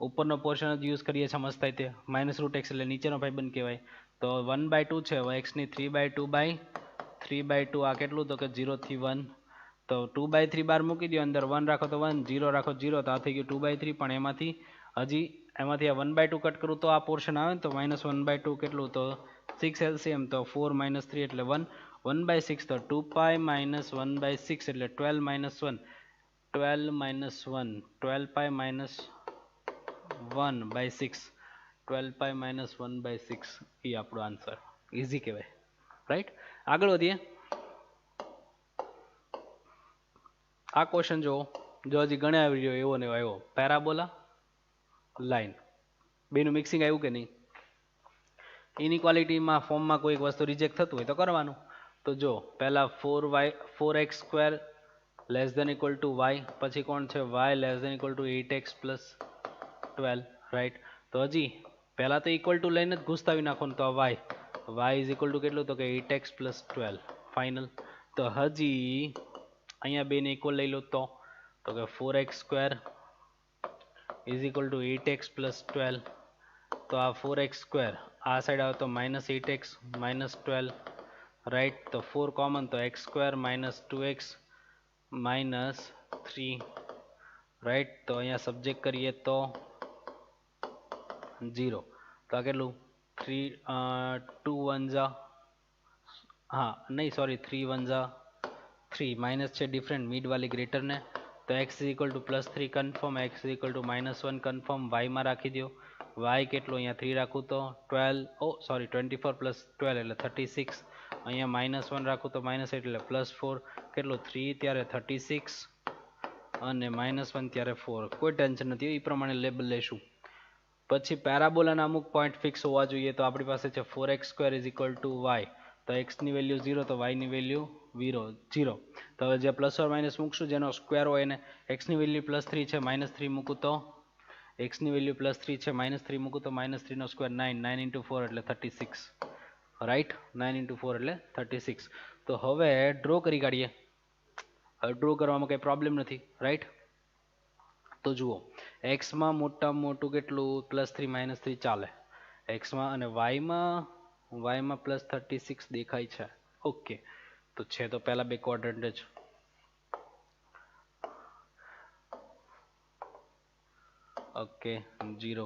[SPEAKER 1] ઉપરનો પોર્શન જ યુઝ કરીએ છીએ મસ્ત થાય તે. -√x એટલે નીચેનો ભાઈબંધ કહેવાય. તો 1/2 છે, હવે x ની 3/2 આ કેટલું? તો કે 0 થી 1. તો 2/3 બહાર મૂકી દો, અંદર 1 રાખો તો 1, 0 રાખો 0, તો આ થઈ ગયું 2/3. પણ એમાંથી આ 1/2 કટ કરું તો આ પોર્શન આવે ને, તો -1/2 કેટલું? તો 6 LCM, તો 4 - 3 એટલે 1, 1/6. તો 2π - 1/6 એટલે 12 - 1, 12 - 1, 12π - 1/6, 12π - 1/6. એ આપણો આન્સર. ઇઝી કહેવાય, રાઈટ. આગળ વધીએ. આ ક્વેશ્ચન જો હજી ગણ્યા આવી રહ્યો એવો ને એવો આવ્યો. પેરાબોલા, લાઈન, બેનું મિક્સિંગ આવ્યું કે નહીં? ઇનઇક્વાલિટીમાં ફોર્મમાં કોઈ વસ્તુ રિજેક્ટ થતું હોય તો કરવાનું. તો જો પહેલા 4x² < y, પછી કોણ છે? y < 8x + 12, right. તો હજી પહેલા તો ઇક્વલ ટુ લઈને જ ઘૂસતાવી નાખો ને, તો y = કેટલું? તો કે 8x + 12, ફાઇનલ. તો હજી અહીંયા બેને ઇક્વલ લઈ લો તો કે 4x² = 8x + 12. તો આ 4x², આ સાઈડ આવે તો -8x - 12, રાઈટ. તો 4 કોમન, તો x² - 2x - 3, રાઈટ. તો અહીંયા સબ્જેક્ટ કરીએ તો 0. તો આ કેટલું? 3 2 1 હા નહીં સોરી 3 1 3, માઇનસ છે ડિફરન્ટ મિડ વાલી ગ્રેટર ને. તો x = +3 confirm, x = -1 confirm. y માં રાખી દો. y કેટલું? અહીંયા 3 રાખું તો 24 + 12 એટલે 36. અહીંયા -1 રાખું તો -8 એટલે +4. કેટલું? 3 ત્યારે 36 અને -1 ત્યારે 4. કોઈ ટેન્શન નથી, એ પ્રમાણે લેબલ લેશું. પછી પેરાબોલાના અમુક પોઈન્ટ ફિક્સ હોવા જોઈએ. તો આપણી પાસે છે 4x² = y. તો x ની વેલ્યુ 0, તો y ની વેલ્યુ 0. તો હવે જે પ્લસ ઓર માઇનસ મૂકશું, જેનો સ્ક્વેર હોય એને x ની વેલ્યુ +3 છે, -3 મૂકું તો x ની વેલ્યુ +3 છે, -3 મૂકું તો -3 નો સ્ક્વેર 9, 9 × 4 એટલે 36, રાઈટ. 9 × 4 એટલે 36. તો હવે ડ્રો કરી કાઢીએ. હવે ડ્રો કરવામાં કઈ પ્રોબ્લેમ નથી, રાઈટ. તો જુઓ, x માં મોટામાં મોટું કેટલું? +3 -3 ચાલે x માં, અને y માં +36 દેખાય છે. ઓકે, તો છે તો પહેલા બે ક્વોડ્રન્ટ જ. Okay, 0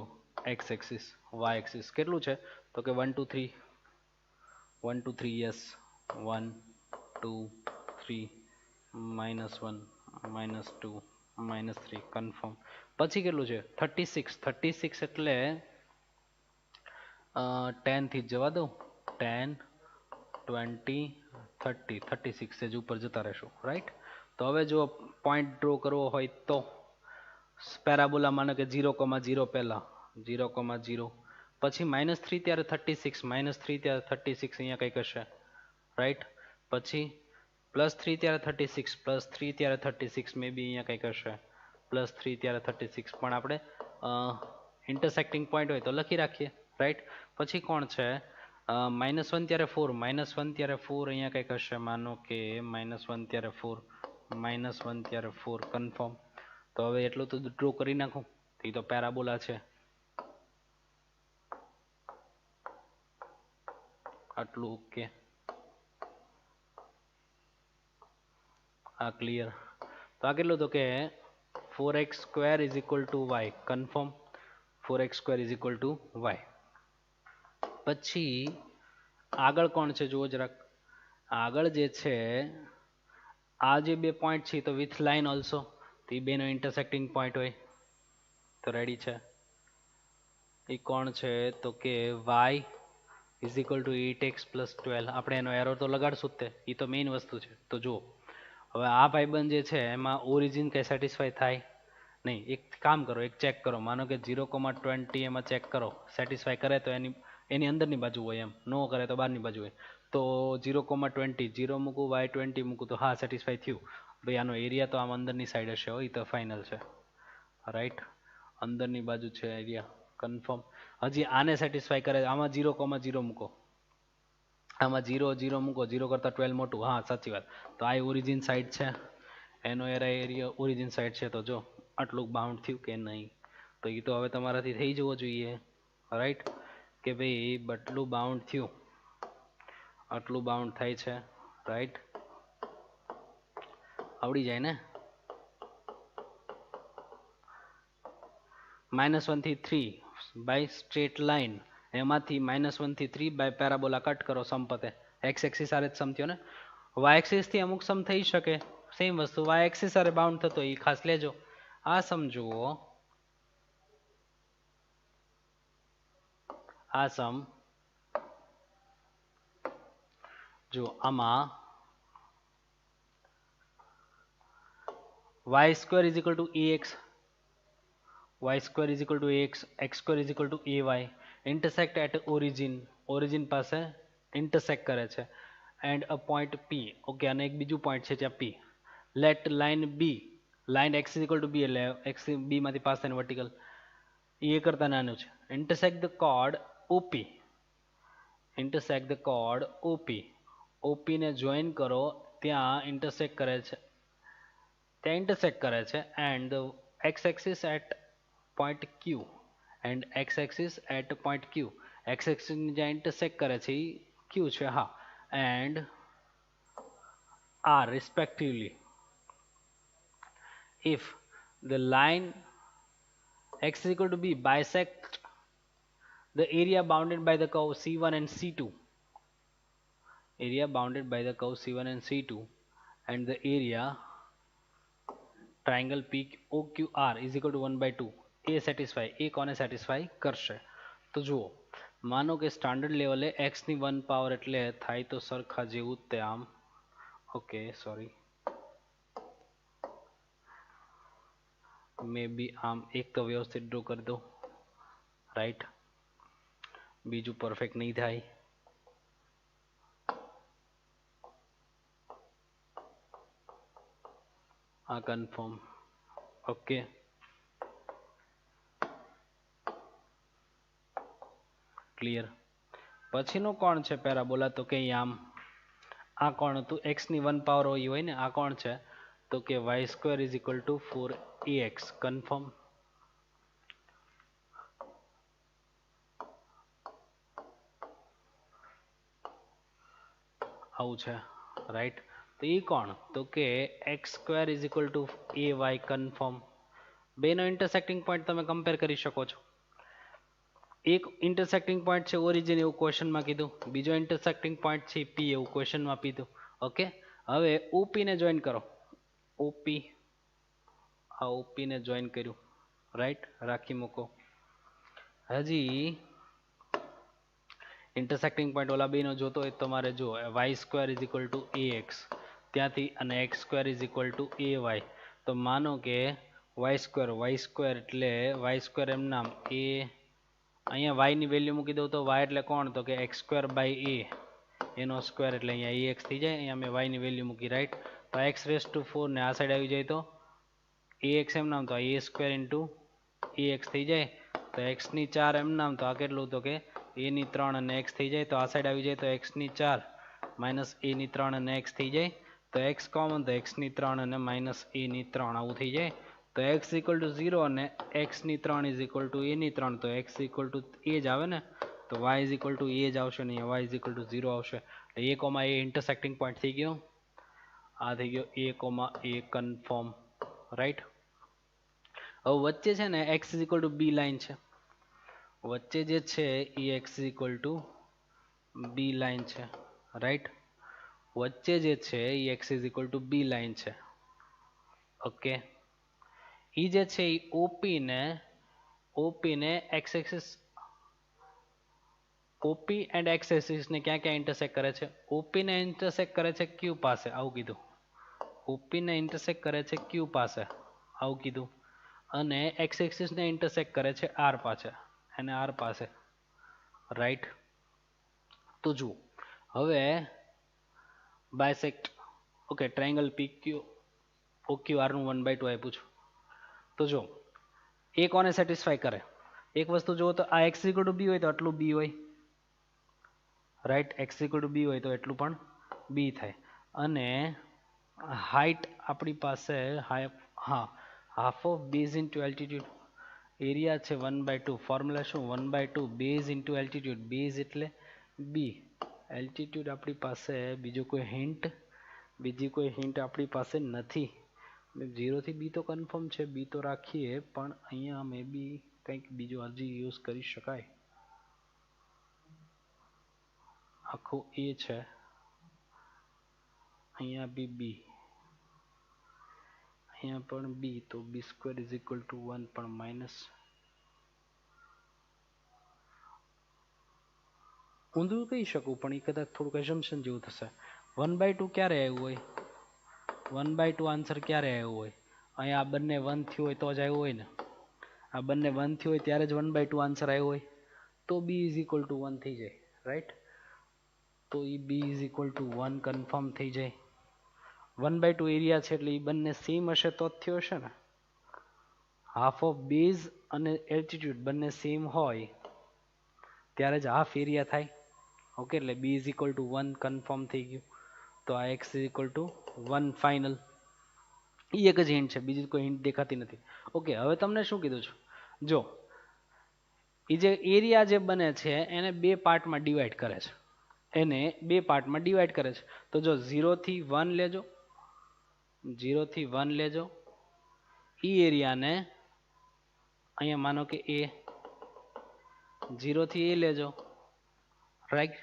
[SPEAKER 1] x axis, y axis કેટલું છે? તો કે 1 2 3, 1 2 3, યસ, 1 2 3, -1 -2 -3, કન્ફર્મ. પછી કેટલું છે? 36, 36 એટલે 10 થી જવા દો, 10 20 30, 36 જ ઉપર જતા રહેશું, રાઈટ. તો હવે જો પોઈન્ટ ડ્રો કરવો હોય તો પેરાબોલા માનો કે 0,0 પહેલા 0,0, પછી -3 ત્યારે 36, -3 ત્યારે 36 અહીંયા કંઈક હશે, રાઈટ. પછી +3 ત્યારે 36, +3 ત્યારે 36 મે બી અહીંયા કંઈક હશે, +3 ત્યારે 36, પણ આપણે ઇન્ટરસેક્ટિંગ પોઈન્ટ હોય તો લખી રાખીએ, રાઈટ. પછી કોણ છે? -1 ત્યારે 4, -1 ત્યારે 4 અહીંયા કંઈક હશે, માનો કે -1 ત્યારે 4, -1 ત્યારે 4, કન્ફર્મ. તો હવે એટલું તો ડ્રો કરી નાખું. એ તો પેરાબોલા છે, આટલું ઓકે. આ ક્લિયર. તો આ કેટલું? તો કે 4x² = y, confirm. 4x² = y. પછી આગળ કોણ છે જુઓ જરાક. આગળ જે છે, આ જે બે પોઈન્ટ છે તો વિથ લાઈન ઓલ્સો, તો એ બેનો ઇન્ટરસેક્ટિંગ પોઈન્ટ હોય. તો રેડી છે. એ કોણ છે? તો કે y = 8x + 12. આપણે એનો એરો તો લગાડશું જ તે, એ તો મેઇન વસ્તુ છે. તો જુઓ, હવે આ ભાઈબંધ જે છે એમાં ઓરિજિન કઈ સેટિસ્ફાય થાય નહીં. એક કામ કરો, એક ચેક કરો, માનો કે 0,20 એમાં ચેક કરો, સેટિસ્ફાય કરે તો એની અંદરની બાજુ હોય, એમ નો કરે તો બહારની બાજુ હોય. તો 0,20, 0 મૂકું, y20 મૂકું, તો હા સેટિસ્ફાય થયું. ભાઈ આનો એરિયા તો આમ અંદરની સાઈડ હશે, હોય તો ફાઇનલ છે, રાઈટ. અંદરની બાજુ છે એરિયા, કન્ફર્મ. હજી આને સેટિસ્ફાય કરે, આમાં 0,0 મૂકો, આમાં 0 0 મૂકો, 0 કરતા 12 મોટું, હા સાચી વાત. તો આ ઓરિજિન સાઈડ છે, એનો એરિયા ઓરિજિન સાઈડ છે. તો જો આટલું બાઉન્ડ થયું કે નહીં? તો એ તો હવે તમારાથી થઈ જવો જોઈએ, રાઈટ. કે ભાઈ બટલું બાઉન્ડ થયું, આટલું બાઉન્ડ થાય છે, રાઈટ. આવડી જાય ને. -1 થી 3 બાય સ્ટ્રેટ લાઈન, એમાંથી -1 થી 3 બાય પેરાબોલા કટ કરો, સમ પતે. x એક્સિસ આરે જ સમ થયો ને. y એક્સિસ થી અમુક સમ થઈ શકે, સેમ વસ્તુ y એક્સિસ આરે બાઉન્ડ થતો, એ ખાસ લેજો. આ સમજુઓ, આ સમ જો આમાં y² = ax, y² = ax, x² = ay, intersect at origin પાસે intersect કરે છે, and a point p. Okay, અને એક બીજું પોઈન્ટ છે જ્યાં p. let line b, line x = b એટલે x b માંથી પાસ થઈને વર્ટિકલ, એ કરતા નાનું છે. intersect the chord op, intersect the chord op, op ને જોઈન કરો, ત્યાં intersect કરે છે, ત્યાં intersect કરે છે, and the x axis at point q, and x axis at point q, x axis ને જ્યાં intersect કરે છે એ q છે, હા, and r respectively. If the line x = b bisect the area bounded by the curve c1 and c2, area bounded by the curve c1 and c2, and the area triangle POQR is equal to 1/2, એ satisfy, એ કોને satisfy કરશે? તો જુઓ, માનો કે standard લેવલે x ની 1 પાવર એટલે થાય તો સરખા જેવું તે આમ, ઓકે સોરી, મે બી આમ એક તો વ્યવસ્થિત ડ્રો કરી દો, રાઈટ, બીજું પરફેક્ટ નહીં થાય. આ કન્ફર્મ, ઓકે. ક્લિયર. પછીનો કોણ છે પેરાબોલા? તો કે આમ આ કોણ હતું? x ની 1 પાવર હોય ને, આ કોણ છે? તો કે y² is equal two 4ax. Confirm. આવું છે, રાઈટ. તો એ કોણ? તો કે x² is equal two ay. Confirm. બેનો ઇન્ટરસેક્ટિંગ પોઈન્ટ તમે કમ્પેર કરી શકો છો. એક ઇન્ટરસેક્ટિંગ પોઈન્ટ છે ઓરિજિન, એવું ક્વેશ્ચનમાં કીધું. બીજો ઇન્ટરસેક્ટિંગ પોઈન્ટ છે પી, એવું ક્વેશ્ચનમાં કીધું. ઓકે, હવે ઓપી ને જોઈન કરો. ઓપી, આ ઓપી ને જોઈન કર્યું, રાઈટ. રાખી મૂકો. હજી ઇન્ટરસેક્ટિંગ પોઈન્ટ ઓલા બેનો જોતો હોય તમારે જો y² is equal two ax, ત્યાંથી અને x² is equal two ay. તો માનો કે y² એટલે y² એમ નામ a, અહીંયા y ની વેલ્યુ મૂકી દઉં તો y એટલે કોણ? તો કે x² બાય a, એનો સ્ક્વેર એટલે અહીંયા ax થઈ જાય. અહીંયા મેં y ની વેલ્યુ મૂકી, રાઈટ. તો x⁴ ને આ સાઈડ આવી જાય તો ax એમ નામ, તો a² ઇન્ટુ ax થઈ જાય. તો x ની 4 એમ નામ, તો આ કેટલું? તો કે a ની 3 અને x થઈ જાય. તો આ સાઈડ આવી જાય તો x ની 4 માઇનસ a ની 3 અને x થઈ જાય. તો x કોમન, તો x ની 3 અને માઇનસ a ની 3 આવું થઈ જાય. તો x ઇક્વલ ટુ 0 અને x ની 3 ઇઝ ઇક્વલ ટુ a ની 3, તો x ઇક્વલ ટુ a જ આવે ને. તો y is equal two a જ આવશે ને, y ઇઝ ઇક્વલ ટુ 0 આવશે. એટલે a, a ઇન્ટરસેક્ટિંગ પોઈન્ટ થઈ ગયો. આ થઈ ગયો a, કન્ફર્મ, રાઈટ. હવે વચ્ચે છે ને x is equal two b line છે. વચ્ચે જે છે એ x is equal two b line છે, રાઈટ. વચ્ચે જે છે એ x is equal two b line છે. ઓકે, એ જે છે એ OP ને x axis, OP and x axis ને ક્યાં ક્યાં ઇન્ટરસેક્ટ કરે છે? OP ને ઇન્ટરસેક્ટ કરે છે Q પાસે, આવું કીધું. OP ને ઇન્ટરસેક્ટ કરે છે Q પાસે, આવું કીધું. અને x એક્સિસ ને ઇન્ટરસેક્ટ કરે છે R પાસે, અને R પાસે, રાઈટ. તો જુઓ હવે બાયસેક્ટ, ઓકે, ટ્રાયંગલ PQOQR નું 1/2 આપ્યું છે. તો જો એ કોને સેટિસ્ફાય કરે? એક વસ્તુ જુઓ તો આ x ઇક્વલ ટુ b હોય તો આટલું b હોય, right. x equal to b હોય તો એટલું પણ b થાય. અને હાઈટ આપણી પાસે half of base into altitude, area છે 1/2. ફોર્મ્યુલા શું? 1/2 બેઝ ઇન્ટુ એલ્ટિટ્યુડ. બેઝ એટલે b, એલ્ટિટ્યુડ આપણી પાસે બીજી કોઈ હિન્ટ આપણી પાસે નથી. 0 થી b તો કન્ફર્મ છે, b તો રાખીએ, પણ અહીંયા મે બી કંઈક બીજું હજી યુઝ કરી શકાય. આખું a છે, અહીંયા બી b, અહીંયા પણ b, તો b² ઇઝ ઇક્વલ ટુ 1, પણ માઇનસ ઊંધું કહી શકું, પણ એ કદાચ થોડુંક એઝમ્પશન જેવું થશે. 1/2 ક્યારે આવ્યું હોય? 1/2 આન્સર ક્યારે આવ્યો હોય? અહીંયા આ બંને 1 થયું હોય તો જ આવ્યું હોય ને. આ બંને 1 થયું હોય ત્યારે જ 1/2 આન્સર આવ્યો હોય. તો b ઇઝ ઇક્વલ ટુ 1 થઈ જાય, રાઈટ. તો એ b is equal to 1 confirm થઈ જાય. 1/2 એરિયા છે એટલે એ બંને સેમ હશે તો જ થયો હશે ને. હાફ ઓફ બેઝ અને એલ્ટિટ્યુડ બંને સેમ હોય ત્યારે જ હાફ એરિયા થાય. ઓકે, એટલે b is equal to 1 confirm થઈ ગયું. તો આ x is equal to 1 final. એ એક જ હિન્ટ છે, બીજી કોઈ હિન્ટ દેખાતી નથી. ઓકે, હવે તમને શું કીધું છે? જો એ જે એરિયા જે બને છે એને બે પાર્ટમાં ડિવાઈડ કરે છે. તો જો 0 થી 1 લેજો, 0 થી 1 લેજો. એ એરિયાને અહીંયા માનો કે a, 0 થી a લેજો, રાઈટ.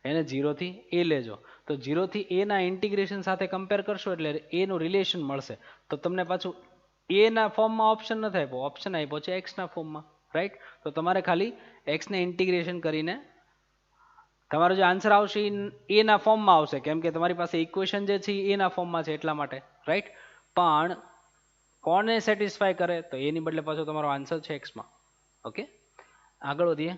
[SPEAKER 1] એને 0 થી a લેજો. તો 0 થી a ના ઇન્ટિગ્રેશન સાથે કમ્પેર કરશો એટલે a નું રિલેશન મળશે. તો તમને પાછું a ના ફોર્મમાં ઓપ્શન નથી આપ્યો, ઓપ્શન આપ્યો છે x ના ફોર્મમાં, રાઈટ. તો તમારે ખાલી x ને ઇન્ટિગ્રેશન કરીને તમારો જે આન્સર આવશે એ a ના ફોર્મમાં આવશે, કેમ કે તમારી પાસે ઇક્વેશન જે છે એ a ના ફોર્મમાં છે એટલા માટે, રાઈટ. પણ કોને સેટિસ્ફાય કરે? તો એની બદલે પાછો તમારો આન્સર છે x માં. ઓકે, આગળ વધીએ.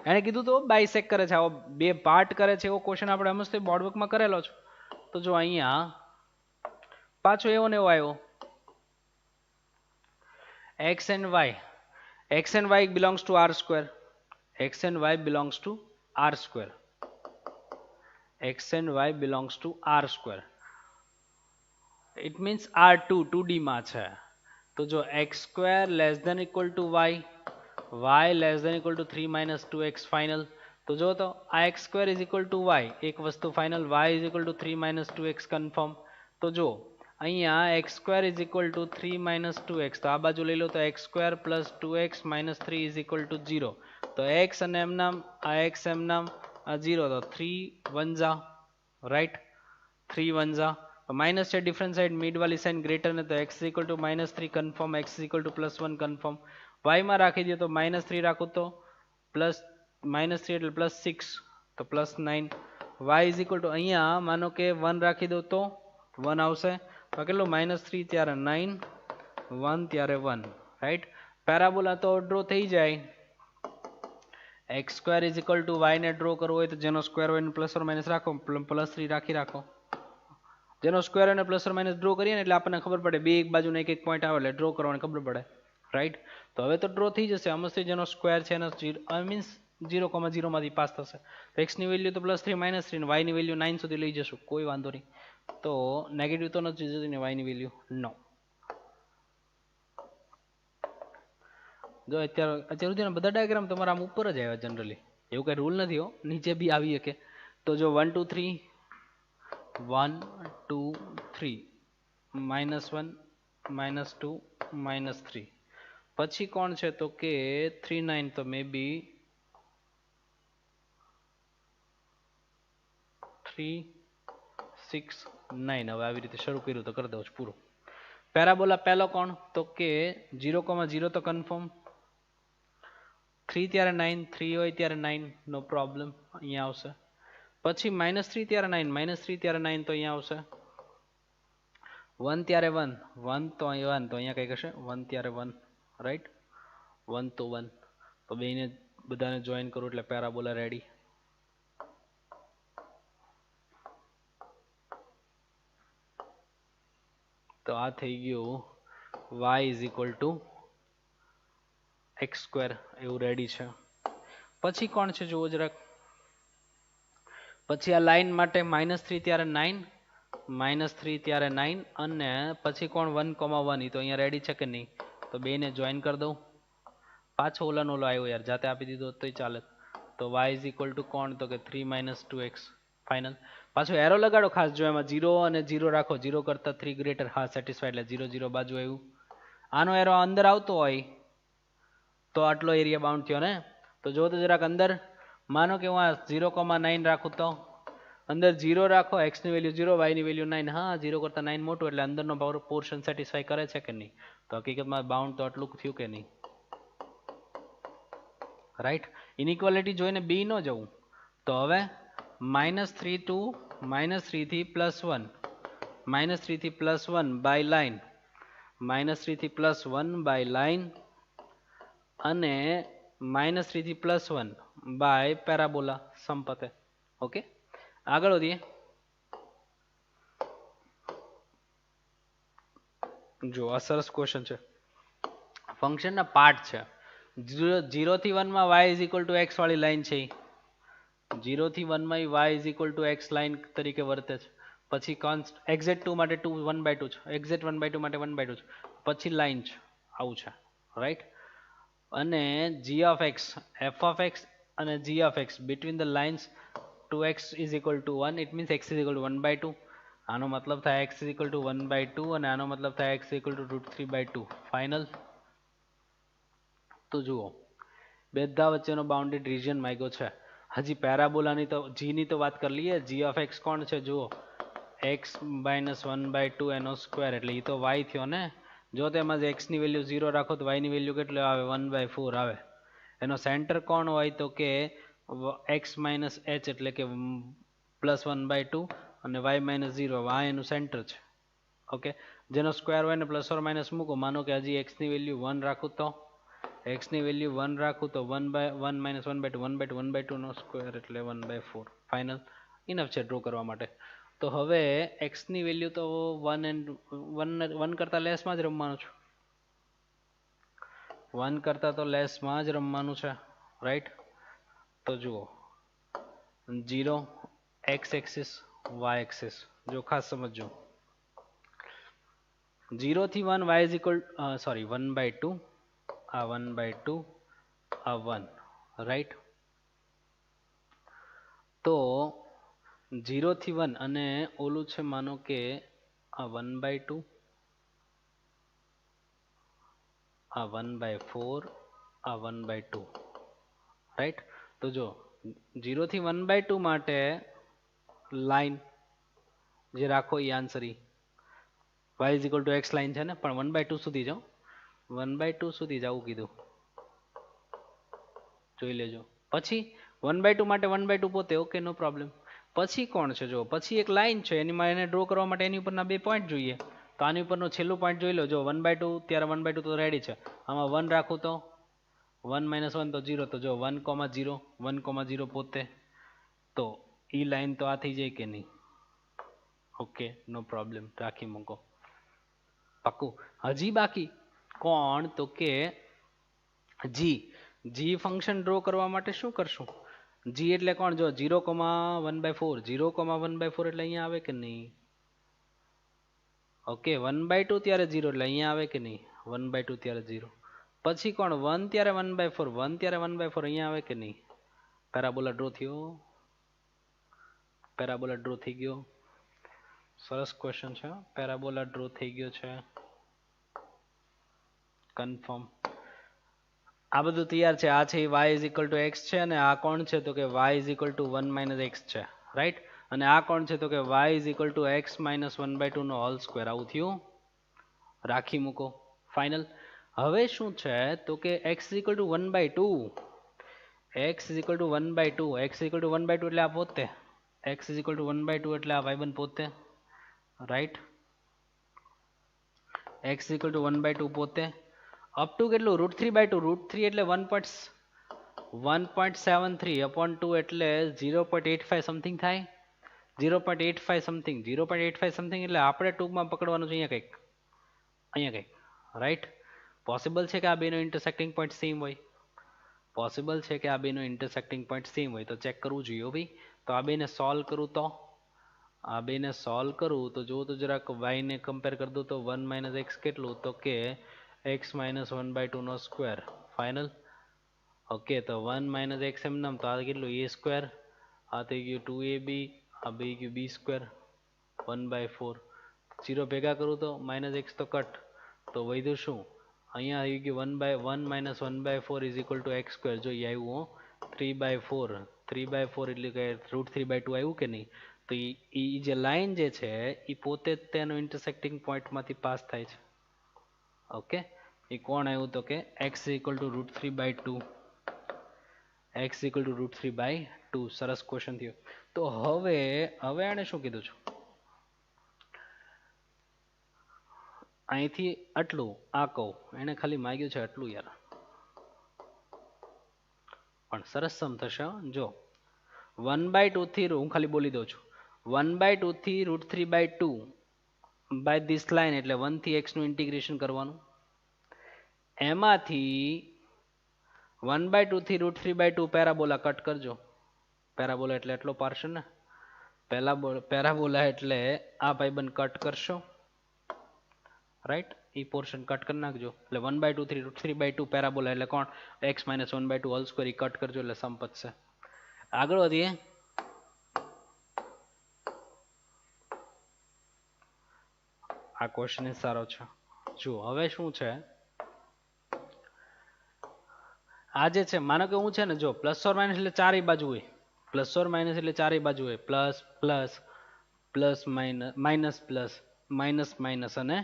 [SPEAKER 1] એને કીધું તો બાયસેક્ટ કરે છે, આવો બે પાર્ટ કરે છે એવો ક્વેશ્ચન આપણે મસ્ત બોર્ડવર્કમાં કરેલો છે. તો જો અહીંયા પાછો એવો ને એવો આવ્યો, x and y belongs to r², x and y belongs to r square. x and y belongs to r square. It means r2 2D માં છે. તો જો x square less than equal to y less than equal to 3 minus 2x final. તો જો તો આ x square is equal to y, એક વસ્તુ final, y is equal to 3 minus 2x confirm. તો જો અહીંયા x square is equal to 3 minus 2x, તો આ બાજુ લઈ લો તો x square plus 2x minus 3 is equal to 0. તો x અને એમ નામ આ x એમ નામ આ 0, તો 3 1 જા રાઈટ, 3 1 જા माइनस है डिफरेंट साइड मिड वाली साइन ग्रेटर ने, तो x equal to -3 confirm, x equal to +1 confirm. y में राखी दो तो -3 राखो तो प्लस -3 એટલે +6 તો +9. y इज इक्वल टू અહીંયા માનો કે 1 રાખી દો તો 1 આવશે, તો કેટલું -3 ત્યારે 9 1 ત્યારે 1 રાઈટ. પેરાબોલા તો ડ્રો થઈ જાય. x² is equal to y ने ડ્રો કરવો હોય તો જેનો સ્ક્વેર હોય પ્લસ ઓર માઇનસ રાખો, +3 રાખી રાખો. જેનો સ્ક્વેર અને પ્લસ ઓર માઇનસ ડ્રો કરીએ ને એટલે આપણને ખબર પડે, બે એક બાજુને એક એક પોઈન્ટ આવે એટલે ડ્રો કરવાની ખબર પડે રાઈટ. તો હવે તો ડ્રો થઈ જશે. અમસ્થી જેનો સ્ક્વેર છે એનો મીન્સ 0,0 માંથી પાસ થશે. તો x ની વેલ્યુ તો +3 -3 ને y ની વેલ્યુ 9 સુધી લઈ જશું, કોઈ વાંધો નહીં. તો નેગેટિવ તો નથી જતી ને y ની વેલ્યુ નો. જો અત્યાર સુધીના બધા ડાયાગ્રામ તમારા આમ ઉપર જ આવ્યા જનરલી, એવું કઈ રૂલ નથી હો, નીચે બી આવી શકે. તો જો 1 2 3 1 2 3 -1 -2 -3, પછી કોણ છે તો કે 3 9, તો મે બી 3 6 9. હવે આવી રીતે શરૂ કર્યું તો કરી દઉં પૂરું. પેરાબોલા પહેલો કોણ તો કે 0,0 તો કન્ફર્મ, 3 ત્યારે 9, 3 હોય ત્યારે 9 નો પ્રોબ્લેમ અહીંયા આવશે. પછી -3 ત્યારે 9, -3 ત્યારે 9 તો અહીંયા આવશે. 1 ત્યારે 1, 1 તો અહીંયા કઈ હશે 1 ત્યારે 1 રાઈટ, 1 તો 1. તો બેને બધાને જોઈન કરું એટલે પેરાબોલા રેડી. તો આ થઈ ગયું y is equal two x² એવું રેડી છે. પછી કોણ છે જુઓ જરાક. પછી આ લાઈન માટે -3 ત્યારે 9, -3 ત્યારે 9, અને પછી કોણ 1,1, એ તો અહીંયા રેડી છે કે નહીં, તો બેને જોઈન કરી દઉં. પાછો ઓલાનો ઓલો આવ્યો યાર, જાતે આપી દીધો તોય ચાલે. તો y ઇઝ ઇક્વલ ટુ કોણ તો કે 3 - 2x ફાઇનલ. પાછો એરો લગાડો ખાસ, જો એમાં 0 અને 0 રાખો, 0 કરતા 3 ગ્રેટર, હા સેટિસ્ફાઈડ, એટલે 0 0 બાજુ આવ્યું. આનો એરો અંદર આવતો હોય તો આટલો એરિયા બાઉન્ડ થયો ને. તો જો તો જરાક અંદર, માનો કે હું આ 0,9 રાખું તો અંદર 0 રાખો, x ની વેલ્યુ 0, y ની વેલ્યુ 9. હા 0 કરતા 9 મોટું એટલે અંદરનો પોર્શન સેટિસ્ફાઈ કરે છે કે નહીં. તો હકીકતમાં બાઉન્ડ તો આટલું થયું કે નહીં રાઈટ. ઇનઇક્વાલિટી જોઈને બી ન જવું. તો હવે -3 to -3 થી +1, -3 થી +1 બાય લાઈન, -3 થી +1 બાય લાઈન, અને -3 થી +1 બાય પેરાબોલા સંપતે. ઓકે આગળ વધીએ. જો આ સરસ ક્વેશ્ચન છે. ફંક્શનના પાર્ટ છે. 0 થી 1 માં y is equal to x વાળી લાઈન છે. 0 થી 1 માં y is equal to x line તરીકે વર્તે છે. પછી કોન્સ્ટ એક્ઝેક્ટ 2 માટે 2 1/2 છે, એક્ઝેક્ટ 1/2 માટે 1/2 છે. પછી લાઈન છે, આવું છે રાઈટ. અને g of x, f of x અને g of x between the lines 2x is equal to 1, it means x is equal to 1/2. આનો મતલબ થાય x is equal to 1/2 અને આનો મતલબ થાય x is equal to √3/2 final. તો જુઓ બધા વચ્ચેનો બાઉન્ડેડ રિજિયન માંગ્યો છે. હજી પેરાબોલાની તો g ની તો વાત કરી લઈએ. g of x કોણ છે જુઓ, x - 1/2 એનો સ્ક્વેર, એટલે એ તો y થયો ને. જો તેમાં x ની વેલ્યુ 0 રાખો તો y ની વેલ્યુ કેટલી આવે 1/4 આવે. એનો સેન્ટર કોણ હોય તો કે x - h એટલે કે +1/2 અને y - 0, આ એનું સેન્ટર છે. ઓકે, જેનો સ્ક્વેર હોય ને પ્લસ ઓર માઇનસ મૂકો. માનો કે હજી x ની વેલ્યુ 1 રાખું તો x ની વેલ્યુ 1 રાખું તો 1/1 - 1/2 1/2 1/2 નો સ્ક્વેર એટલે 1/4 ફાઇનલ. ઇનફ છે ડ્રો કરવા માટે. તો હવે x ની વેલ્યુ તો 1 કરતા લેસમાં જ રમવાનું છે, 1 કરતા તો લેસમાં જ રમવાનું છે રાઈટ. તો જુઓ 0 x एक्सिस y एक्सिस जो खास समझो 0 થી 1 y इज इक्वल सॉरी 1/2 आ 1/2 आ 1 राइट तो 0 થી 1 અને ઓલું છે માનો કે આ 1/2 આ 1/4 આ 1/2 રાઈટ તો જો 0 થી 1/2 માટે લાઈન જે રાખો એ answer y is equal to x line છે ને પણ 1/2 સુધી જાઓ 1/2 સુધી જવું કીધું જોઈ લેજો પછી 1/2 માટે 1/2 પોતે ઓકે નો પ્રોબ્લેમ પછી કોણ છે જો પછી એક લાઈન છે એની માં એને ડ્રો કરવા માટે એની ઉપરના બે પોઈન્ટ જોઈએ તો આની ઉપરનો છેલ્લું પોઈન્ટ જોઈ લો જો 1/2 ત્યારે 1/2 તો રેડી છે આમાં 1 રાખું તો 1 - 1 તો 0 તો જો 1,0 1,0 પોતે તો ઈ લાઈન તો આ થઈ જાય કે નહીં ઓકે નો પ્રોબ્લેમ રાખી મૂકો પાક્કું હજી બાકી કોણ તો કે જી ફંક્શન ડ્રો કરવા માટે શું કરશું જી એટલે કોણ જો 0,1/4 0,1/4 એટલે અહીંયા આવે કે નહીં ઓકે 1/2 ત્યારે 0 એટલે અહીંયા આવે કે નહીં 1/2 ત્યારે 0 પછી કોણ 1 ત્યારે 1/4 1 ત્યારે 1/4 અહીંયા આવે કે નહીં પેરાબોલા ડ્રો થયો પેરાબોલા ડ્રો થઈ ગયો સરસ ક્વેશ્ચન છે પેરાબોલા ડ્રો થઈ ગયો છે કન્ફર્મ આ બધું તૈયાર છે આ છે y is equal to x છે અને આ કોણ છે તો કે y is equal to 1 - x છે રાઈટ અને આ કોણ છે તો કે y is equal to x - 1/2 નો હોલ સ્ક્વેર આવું થયું રાખી મૂકો ફાઇનલ હવે શું છે તો કે x is equal two 1/2 x is equal two 1/2 x is equal two 1/2 એટલે આ પોતે x ઇઝ ઇક્વલ ટુ 1/2 એટલે આ y1 પોતે right x is equal two 1/2 પોતે અપ ટુ કેટલું √3/2 √3 એટલે 1.73 upon 2 એટલે 0.85 સમથિંગ થાય 0.85 સમથિંગ 0.85 સમથિંગ એટલે આપણે ટૂંકમાં પકડવાનું છે અહીંયા કંઈક રાઈટ પોસિબલ છે કે આ બેનો ઇન્ટરસેક્ટિંગ પોઈન્ટ સેમ હોય પોસિબલ છે કે આ બેનો ઇન્ટરસેક્ટિંગ પોઈન્ટ સેમ હોય તો ચેક કરવું જોઈએ ભાઈ તો આ બેને સોલ્વ કરું તો આ બેને સોલ્વ કરું તો જો તો જરાક y ને કમ્પેર કરી દઉં તો 1 - x કેટલું તો કે x - 1/2 નો સ્ક્વેર ફાઇનલ ઓકે તો 1 - x એમ નામ તો આ કેટલું a સ્ક્વેર આ થઈ ગયું 2ab આ થઈ ગયું b સ્ક્વેર 1/4 0 ભેગા કરું તો -x તો કટ તો વધ્યું શું અહીંયા આવી ગયું 1 - 1/4 is equal to x square જો એ આવ્યું 3/4 3/4 એટલે કે √3/2 આવ્યું કે નહીં તો એ જે લાઈન જે છે એ પોતે જ તેનો ઇન્ટરસેક્ટિંગ પોઈન્ટમાંથી પાસ થાય છે ઓકે એ કોણ આવ્યું તો કે x equal to √3/2 x equal to √3/2 સરસ ક્વેશ્ચન થયો તો હવે આને શું કીધું છે અહીંથી આટલું આ કહું એને ખાલી માંગ્યું છે આટલું યાર પણ સરસ સમ થશે જો 1/2 થી હું ખાલી બોલી દઉં છું 1/2 થી √3/2 બાય ધીસ લાઈન એટલે 1 થી x નું ઇન્ટિગ્રેશન કરવાનું એમાંથી 1/2 થી √3/2 પેરાબોલા કટ કરજો પેરાબોલા એટલે એટલો પાર્શન ને પેરાબોલા એટલે આ ભાઈબંધ કટ કરશો રાઈટ એ પોર્શન કટ કરી નાખજો એટલે 1/2 થી √3/2 પેરાબોલા એટલે કોણ x - 1/2 હોલ સ્ક્વેર કટ કરજો એટલે સમ પતશે આગળ વધીએ આ ક્વેશ્ચન સારો છે જો હવે શું છે આ જે છે માનો કે હું છે ને જો પ્લસ ઓર માઇનસ એટલે ચારેય બાજુ હોય પ્લસ ઓર માઇનસ એટલે ચારેય બાજુ હોય plus plus plus minus plus minus minus અને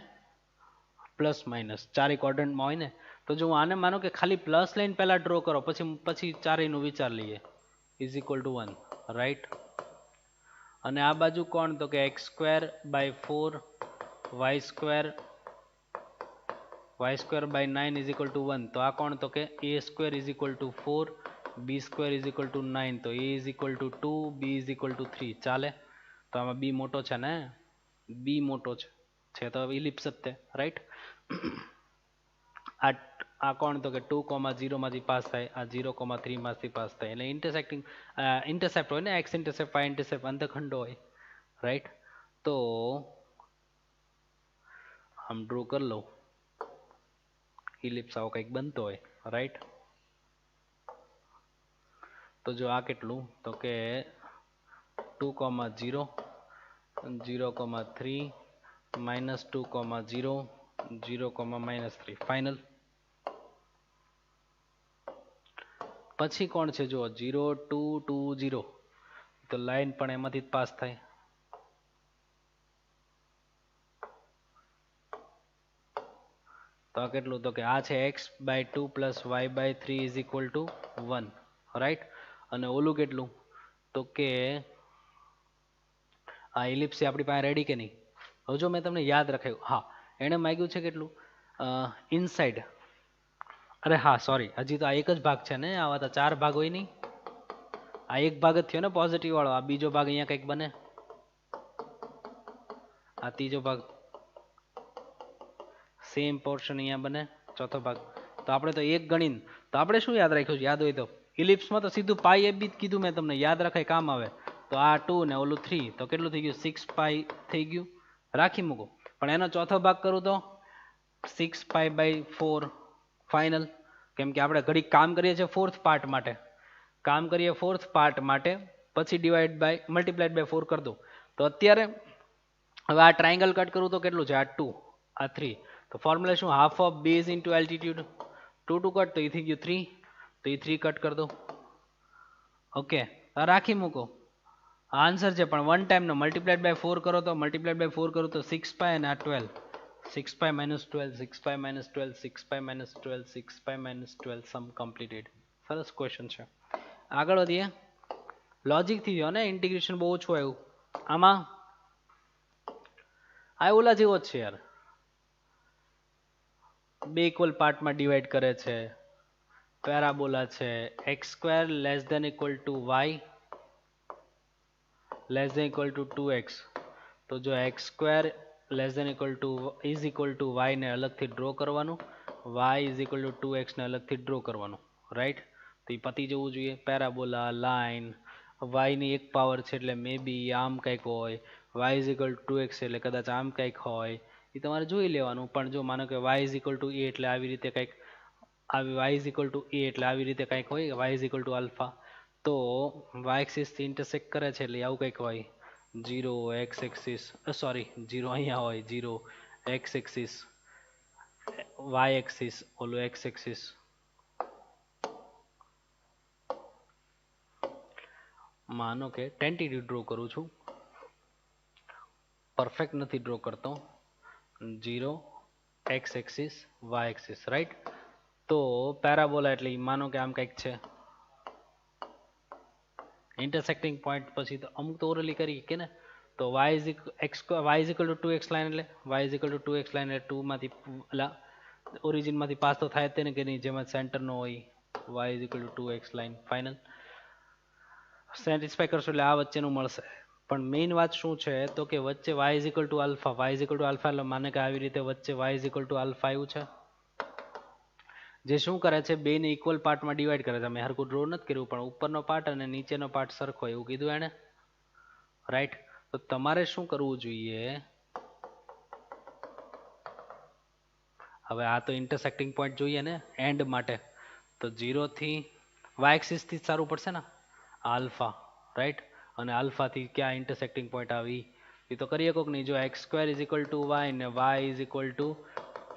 [SPEAKER 1] પ્લસ માઇનસ ચારેય ક્વોડ્રન્ટમાં હોય ને તો જો હું આને માનો કે ખાલી પ્લસ લઈને પહેલા ડ્રો કરો પછી ચારેયનું વિચાર લઈએ ઇઝ ઇક્વલ ટુ 1 રાઈટ અને આ બાજુ કોણ તો કે x²/4 y²/9 is equal to 1 તો આ કોણ તો કે a² is equal to 4 b² is equal two 9 તો a is equal to 2 b is equal two 3 ચાલે તો આમાં b મોટો છે ને b મોટો છે તો ઇલિપ્સ જ તે રાઈટ આ કોણ તો કે 2,0 માંથી પાસ થાય, આ 0,3 માંથી પાસ થાય, એટલે ઇન્ટરસેપ્ટ હોય ને, એક્સ ઇન્ટરસેપ્ટ વાય ઇન્ટરસેપ્ટ અંતખંડો હોય, રાઈટ. તો આમ ડ્રો કરી લઉં, ઇલિપ્સ આવો કંઈક બનતો હોય, રાઈટ. તો જો આ કેટલું તો કે 2,0 0,3 -2,0 0,-3 ફાઇનલ. પછી કોણ છે જો 0 2 2 0, તો લાઈન પણ એમાંથી જ પાસ થાય. તો આ કેટલું તો કે આ છે x/2 + y/3 = 1, રાઈટ. અને ઓલું કેટલું તો કે આ ઇલિપ્સ આપણી પાસે રેડી કે નહીં. હવે જો મેં તમને યાદ રાખ્યું, હા એણે માંગ્યું છે કેટલું ઇનસાઇડ. અરે હા સોરી, હજી તો આ એક જ ભાગ છે ને, આવા તો 4 ભાગ હોય નહીં. આ એક ભાગ જ થયો ને પોઝિટિવ વાળો, આ બીજો ભાગ અહીંયા કંઈક બને, આ ત્રીજો ભાગ સેમ પોર્શન અહીંયા બને, ચોથો ભાગ. તો આપણે તો એક ગણીને, તો આપણે શું યાદ રાખ્યું છે, યાદ હોય તો ઇલિપ્સમાં તો સીધું પાઈ એ બી કીધું મેં તમને, યાદ રખાય કામ આવે. તો આ 2 ને ઓલું 3, તો કેટલું થઈ ગયું 6 પાઈ થઈ ગયું, રાખી મૂકો. પણ એનો ચોથો ભાગ કરું તો 6 પાઈ/4 ફાઇનલ. કેમ કે આપણે ઘડી કામ કરીએ છીએ ફોર્થ પાર્ટ માટે, પછી મલ્ટીપ્લાઇડ બાય 4 કરી દો. તો અત્યારે હવે આ ટ્રાયંગલ કટ કરું તો કેટલું છે, આ 2 આ 3. તો ફોર્મ્યુલા શું, half of base into altitude. 2 2 cut તો એ થઈ ગયું 3, તો એ 3 કટ કરી દો. ઓકે, રાખી મૂકો. આન્સર છે પણ વન ટાઈમનો મલ્ટીપ્લાઇડ બાય 4 કરો તો 6 પાઈ અને આ 12, 6 પાઈ -12 6 પાઈ -12 6 પાઈ -12 6 પાઈ -12 સમ કમ્પ્લીટેડ. સરસ ક્વેશ્ચન છે. આગળ વધીએ. લોજિક થી જો ને, ઇન્ટિગ્રેશન બહુ ઓછું આવ્યું આમાં. આ ઓલા જેવો જ છે યાર, બે ઇક્વલ પાર્ટમાં ડિવાઈડ કરે છે, પેરાબોલા છે, x² <= y <= 2x. તો જો x² <= y ને અલગથી ડ્રો કરવાનું, y = 2x ને અલગથી ડ્રો કરવાનું, રાઈટ. તો એ પતી જવું જોઈએ. પેરાબોલા લાઈન y ની એક પાવર છે એટલે મે બી આમ કંઈક હોય, y = 2x એટલે કદાચ આમ કંઈક હોય, એ તમારે જોઈ લેવાનું. પણ જો માનો કે y = a એટલે આવી રીતે કંઈક, y = a એટલે આવી રીતે કંઈક હોય, y = α, તો y એક્સિસ થી ઇન્ટરસેક્ટ કરે છે એટલે આવું કંઈક હોય. 0 x એક્સિસ, સોરી 0 અહીંયા હોય, 0 x એક્સિસ, y એક્સિસ, ઓલો x એક્સિસ. માનો કે ટેન્ટેટિવ ડ્રો કરું છું, પરફેક્ટ નથી ડ્રો કરતો. 0 x axis y axis, right. તો પેરાબોલા એટલે માનો કે આમ કંઈક છે, ઇન્ટરસેક્ટિંગ પોઈન્ટ પછી તો અમુક તો ઓરલી કરી કે ને. તો y = 2x લાઈન એટલે y = 2x લાઈન એટલે 2 માંથી ઓરિજિન માંથી પાસ તો થાય જ તેને કે નહીં, જેમાં સેન્ટર નો હોય. y = 2x line final. Satisfy કરશો એટલે આ વચ્ચેનું મળશે. પણ મેઇન વાત શું છે તો કે વચ્ચે y = α, એટલે માને કે આવી રીતે વચ્ચે y = α આવ્યું છે, જે શું કરે છે, બે ને ઇક્વલ પાર્ટમાં ડિવાઈડ કરે છે. મેં હરખું ડ્રો નથી કર્યું, પણ ઉપરનો પાર્ટ અને નીચેનો પાર્ટ સરખો એવું કીધું એણે, રાઈટ. તો તમારે શું કરવું જોઈએ, હવે આ તો ઇન્ટરસેક્ટિંગ પોઈન્ટ જોઈએ ને એન્ડ માટે, તો 0 થી y એક્સિસ થી સારું પડશે ને, આલ્ફા, રાઈટ. અને આલ્ફા થી ક્યાં ઇન્ટરસેક્ટિંગ પોઈન્ટ આવી એ તો કરી શકો કે નહીં. જો x² = y ને y =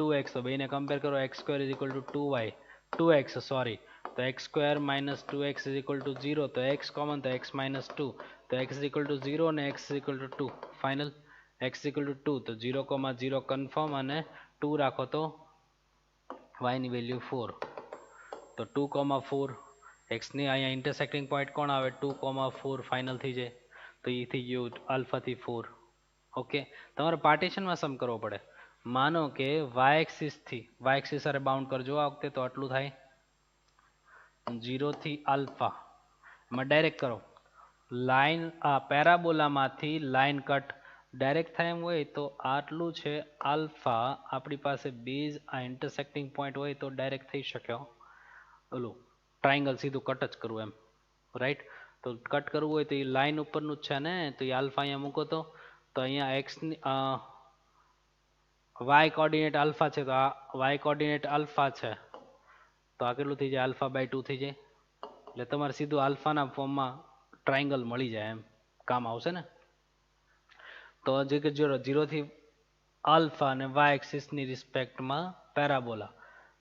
[SPEAKER 1] 2x, તો બેને કમ્પેર કરો. x² = 2y 2x સોરી, તો x² - 2x = 0, તો x કોમન, તો x - 2, તો x = 0 અને x = 2 ફાઇનલ. x = 2 તો 0,0 કન્ફર્મ અને 2 રાખો તો y ની વેલ્યુ 4, તો 2,4 x ની અહીંયા ઇન્ટરસેક્ટિંગ પોઈન્ટ કોણ આવે, 2,4 ફાઇનલ થઈ જાય. તો એ થઈ ગયું આલ્ફા થી 4. ઓકે, તમારે પાર્ટીશનમાં સમ કરવો પડે. માનો કે y એક્સિસ સાથે બાઉન્ડ કરજો આ વખતે, તો આટલું થાય 0 થી આલ્ફા. એમાં ડાયરેક્ટ કરો લાઈન, પેરાબોલામાંથી લાઈન કટ ડાયરેક્ટ થાય એમ હોય તો આટલું છે આલ્ફા આપણી પાસે બેઝ આ ઇન્ટરસેક્ટિંગ પોઈન્ટ હોય તો ડાયરેક્ટ થઈ શકે ઓલું ટ્રાયંગલ સીધું કટ જ કરવું એમ રાઈટ તો કટ કરવું હોય તો એ લાઈન ઉપરનું જ છે ને તો એ આલ્ફા અહીંયા મૂકો તો અહીંયા એક્સની વાય કોર્ડિનેટ આલ્ફા છે તો આ વાય કોર્ડિનેટ આલ્ફા છે તો આ કેટલું થઈ જાય આલ્ફા બાય 2 થઈ જાય એટલે તમારે સીધું આલ્ફાના ફોર્મમાં ટ્રાયંગલ મળી જાય એમ કામ આવશે ને તો જે કે 0 થી આલ્ફા અને વાય એક્સિસની રિસ્પેક્ટમાં પેરાબોલા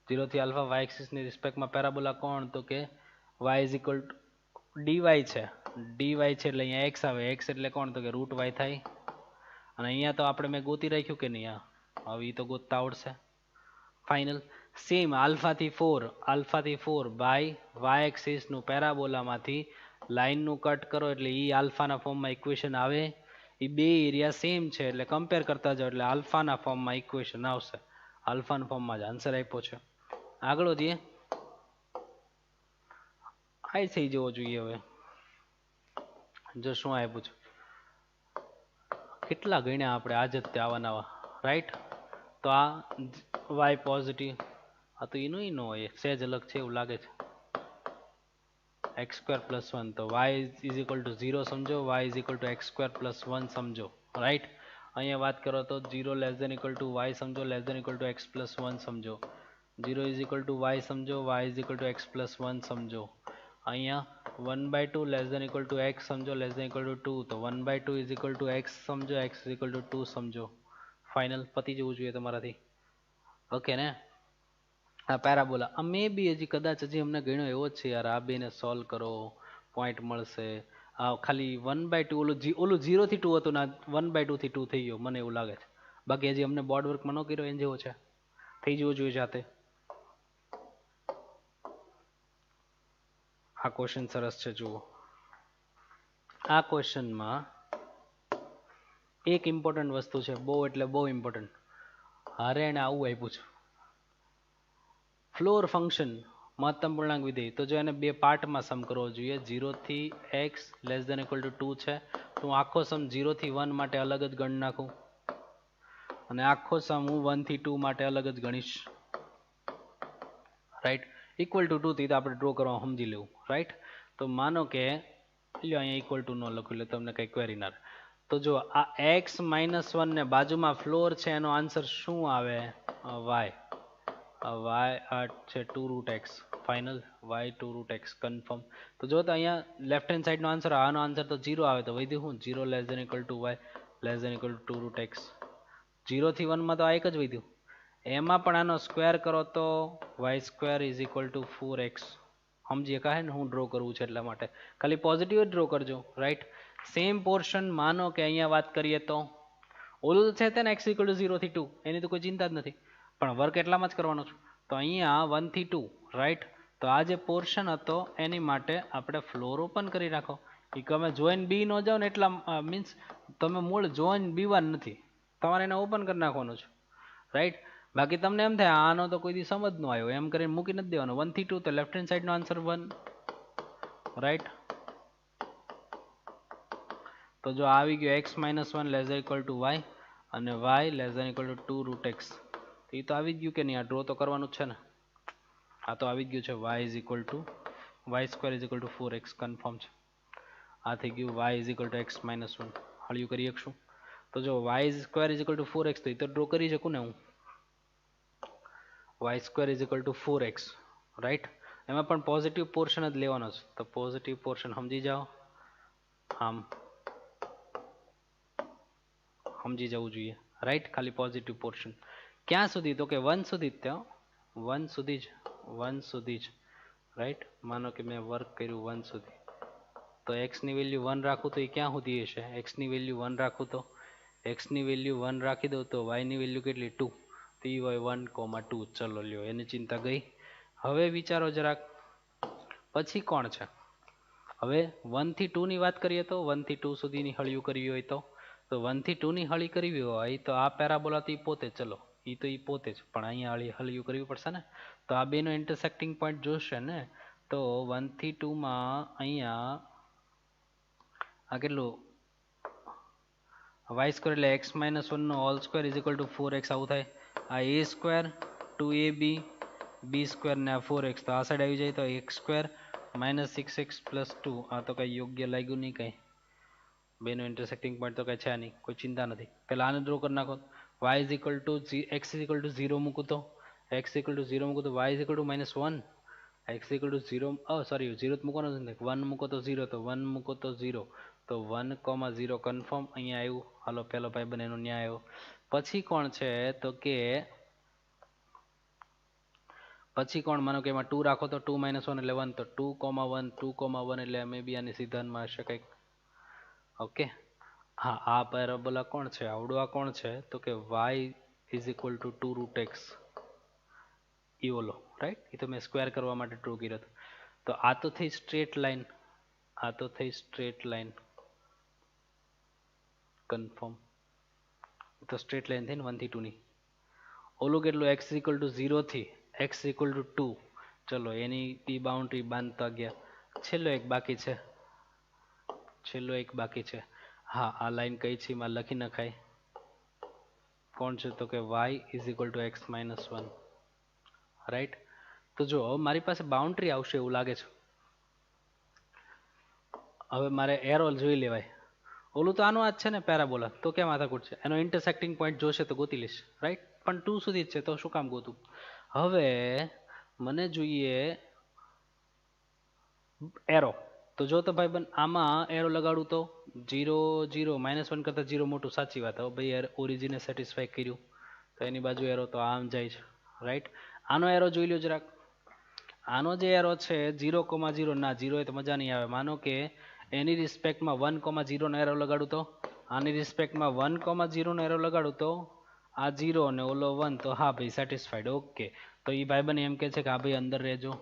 [SPEAKER 1] 0 થી આલ્ફા વાય એક્સિસની રિસ્પેક્ટમાં પેરાબોલા કોણ તો કે y is equal two dy છે dy છે એટલે અહીંયા x આવે x એટલે કોણ તો કે રૂટ y થાય અને અહીંયા તો આપણે મેં ગોતી રાખ્યું કે નહીં હવે એ તો ગોતતા આવડશે ફાઇનલ સેમ આલ્ફાથી 4 બાય વાય એક્સિસનું પેરાબોલામાંથી લાઇનનું કટ કરો એટલે એ આલ્ફાના ફોર્મમાં ઇક્વેશન આવે એ બે એરિયા સેમ છે એટલે કમ્પેર કરતા જાઓ એટલે આલ્ફાના ફોર્મમાં ઇક્વેશન આવશે આલ્ફાના ફોર્મમાં જ આન્સર આપ્યો છે આગળ વધીએ આ થઈ જવો જોઈએ હવે જો શું આપ્યું છે કેટલા ગણ્યા આપણે આજ જ તે આવા નવા રાઈટ તો આ વાય પોઝિટિવ આ તો એનું ન હોય સહેજ અલગ છે એવું લાગે છે x² + 1 તો y ઇઝ ઇક્વલ ટુ 0 સમજો y is equal two x² + 1 સમજો રાઈટ અહીંયા વાત કરો તો 0 less than equal to y સમજો less than equal to x + 1 સમજો 0 ઇઝ ઇક્વલ ટુ y સમજો y is equal to x + 1 સમજો અહીંયા 1/2 less than equal to x સમજો લેસ ધેન ઇક્વલ ટુ 2 તો 1/2 ઇઝ ઇક્વલ ટુ x સમજો x is equal to 2 સમજો final પતી જવું જોઈએ તમારાથી ઓકે ને આ પેરાબોલા આ મે બી હજી કદાચ હજી અમને ગણ્યો એવો જ છે યાર આ બેને સોલ્વ કરો પોઈન્ટ મળશે આ ખાલી 1/2 ઓલું 0 થી 2 હતું ને 1/2 થી 2 થઈ ગયો મને એવું લાગે છે બાકી હજી અમને બોર્ડ વર્કમાં ન કર્યો એમ જેવો છે થઈ જવો જોઈએ જાતે આ ક્વેશ્ચન સરસ છે જુઓ આ ક્વેશ્ચનમાં એક ઇમ્પોર્ટન્ટ વસ્તુ છે બહુ એટલે બહુ ઇમ્પોર્ટન્ટ હારે એને આવું આપ્યું છે ફ્લોર ફંક્શન મહત્તમ પૂર્ણાંક વિધેય તો જો એને બે પાર્ટમાં સમ કરવો જોઈએ 0 થી x less than equal to 2 છે તો હું આખો સમ 0 થી 1 માટે અલગ જ ગણી નાખું અને આખો સમ હું 1 થી 2 માટે અલગ જ ગણીશ રાઈટ ઇક્વલ ટુ 2 થી તો આપણે ડ્રો કરવા સમજી લેવું રાઈટ તો માનો કે લ્યો અહીંયા ઇક્વલ ટુ નો લખ્યું એટલે તમને કઈ ક્વેરી ના તો જો આ x - 1 ને બાજુમાં ફ્લોર છે એનો આન્સર શું આવે y છે 2√x final y 2√x confirm તો જો તો અહીંયા લેફ્ટ હેન્ડ સાઈડ નો આન્સર આનો આન્સર તો 0 આવે તો વધ્યું હું 0 less than equal to y less than equal to 2√x 0 થી 1 માં તો આ એક જ વધ્યું એમાં પણ આનો સ્ક્વેર કરો તો y² is equal to 4x સમજીએ કહે ને હું ડ્રો કરવું છે એટલા માટે ખાલી પોઝિટિવ જ ડ્રો કરજો રાઈટ સેમ પોર્શન માનો કે અહીંયા વાત કરીએ તો ઓલું છે તેને x ઇક્વલ ટુ 0 થી 2 એની તો કોઈ ચિંતા જ નથી પણ વર્ક એટલામાં જ કરવાનો છું તો અહીંયા 1 થી 2 રાઈટ તો આ જે પોર્શન હતો એની માટે આપણે ફ્લોર ઓપન કરી રાખો એ તમે જોઈન બી નો જાઓ ને એટલા મીન્સ તમે મૂળ જોઈન બીવાન નથી તમારે એને ઓપન કરી નાખવાનું છે રાઈટ બાકી તમને એમ થાય આનો તો કોઈ દી સમજ નો આવ્યો એમ કરીને મૂકી નથી દેવાનો 1 થી 2 તો લેફ્ટ હેન્ડ સાઈડ નો આન્સર 1 રાઈટ તો જો આવી ગયો x - 1 less than equal to y અને y less than equal to 2√x એ તો આવી જ ગયું કે નહીં આ ડ્રો તો કરવાનું જ છે ને આ તો આવી જ ગયું છે y is equal two y² is equal to 4x confirm છે આ થઈ ગયું y is equal to x - 1 હળિયું કરી શકશું તો જો y² is equal to 4x તો એ તો ડ્રો કરી શકું ને હું y² is equal to 4x right એમાં પણ પોઝિટિવ પોર્શન જ લેવાનો છે તો પોઝિટિવ પોર્શન સમજી જાઓ આમ સમજી જવું જોઈએ રાઈટ ખાલી પોઝિટિવ પોર્શન ક્યાં સુધી તો કે 1 સુધી જ ત્યાં 1 સુધી જ રાઈટ માનો કે મેં વર્ક કર્યું 1 સુધી તો x ની વેલ્યુ 1 રાખું તો એ ક્યાં સુધી હશે x ની વેલ્યુ 1 રાખું તો x ની વેલ્યુ 1 રાખી દઉં તો y ની વેલ્યુ કેટલી 2 તો એ હોય 1,2 ચલો લ્યો એની ચિંતા ગઈ હવે વિચારો જરાક પછી કોણ છે હવે 1 થી 2 ની વાત કરીએ તો 1 થી 2 સુધીની હળિયું કરવી હોય તો 1 થી 2 ની હળી કરવી હોય તો આ પેરાબોલા થી પોતે ચલો એ તો એ પોતે જ પણ અહીંયા હળિયું કરવી પડશે ને તો આ બેનો ઇન્ટરસેક્ટિંગ પોઈન્ટ જોશે ને તો 1 થી 2 માં અહીંયા આ કેટલું વાય સ્ક્વેર એટલે એક્સ માઇનસ વનનો whole square is equal to 4x આવું થાય. આ એ સ્ક્વેર 2ab બી સ્ક્વેર ને આ 4x તો આ સાઈડ આવી જાય તો x square minus 6x plus 2. આ તો કંઈ યોગ્ય લાગ્યું નહીં કંઈ, બેનો ઇન્ટરસેક્ટિંગ પોઈન્ટ તો કંઈ છે નહીં, કોઈ ચિંતા નથી. પહેલાં આને ડ્રો કરી નાખો. Y is equal to x is equal to 0 મૂકું તો એક્સ ઇક્વલ ટુ 0 મૂકું તો y is equal to -1. X equal to 0 sorry 0 મૂકવાનો છે ને, 1 મૂકો તો 0 તો 1 મૂકો તો 0 તો 1,0 કન્ફર્મ અહીંયા આવ્યું. હાલો પહેલો ભાઈ બને એનો ન્યાય આવ્યો. પછી કોણ છે તો કે પછી કોણ, માનો કે એમાં 2 રાખો તો 2 - 1 એટલે 1 તો 2,1 2,1 એટલે મે બી આની સિદ્ધાંતમાં હશે કંઈક. ઓકે હા, આ પેરાબોલા કોણ છે, આવડું આ કોણ છે તો કે y is equal to 2√x ઈ ઓલો રાઈટ. એ તો મેં સ્ક્વેર કરવા માટે ડ્રો કર્યો હતો. તો આ તો થઈ સ્ટ્રેટ લાઈન, આ તો થઈ સ્ટ્રેટ લાઈન કન્ફર્મ. તો સ્ટ્રેટ લાઈન થઈ ને 1 થી 2 ની. ઓલું કેટલું x ઇક્વલ ટુ 0 થી x ઇક્વલ ટુ 2. ચલો એની બી બાઉન્ડ્રી બાંધતા ગયા. છેલ્લો એક બાકી છે, છેલ્લો એક બાકી છે. હા આ લાઈન કઈ છે એમાં લખી નખાય. કોણ છે તો કે y is equal to x minus 1 right. તો જો હવે મારી પાસે બાઉન્ડ્રી આવશે એવું લાગે છે. હવે મારે એરો જોઈ લેવાય. ઓલું તો આનું આ જ છે ને પેરાબોલા, તો કેમ માથાકૂટ છે, એનો ઇન્ટરસેક્ટિંગ પોઈન્ટ જોશે તો ગોતી લઈશ રાઈટ. પણ 2 સુધી જ છે તો શું કામ ગોતું. હવે મને જોઈએ એરો. તો જો તો ભાઈ બન આમાં એરો લગાડું તો 0 0 -1 કરતાં 0 મોટું, સાચી વાત. હવે ભાઈ ઓરિજિને સેટિસ્ફાઈ કર્યું તો એની બાજુ એરો તો આમ જાય છે રાઈટ. આનો એરો જોઈ લો જરાક. આનો જે એરો છે 0,0 ના 0 એ તો મજા નહીં આવે. માનો કે એની રિસ્પેક્ટમાં 1,0 નો એરો લગાડું તો આની રિસ્પેક્ટમાં 1,0 નો એરો લગાડું તો આ 0 અને ઓલો 1 તો હા ભાઈ સેટિસ્ફાઈડ. ઓકે તો એ ભાઈબંધ એમ કહે છે કે હા ભાઈ અંદર રહેજો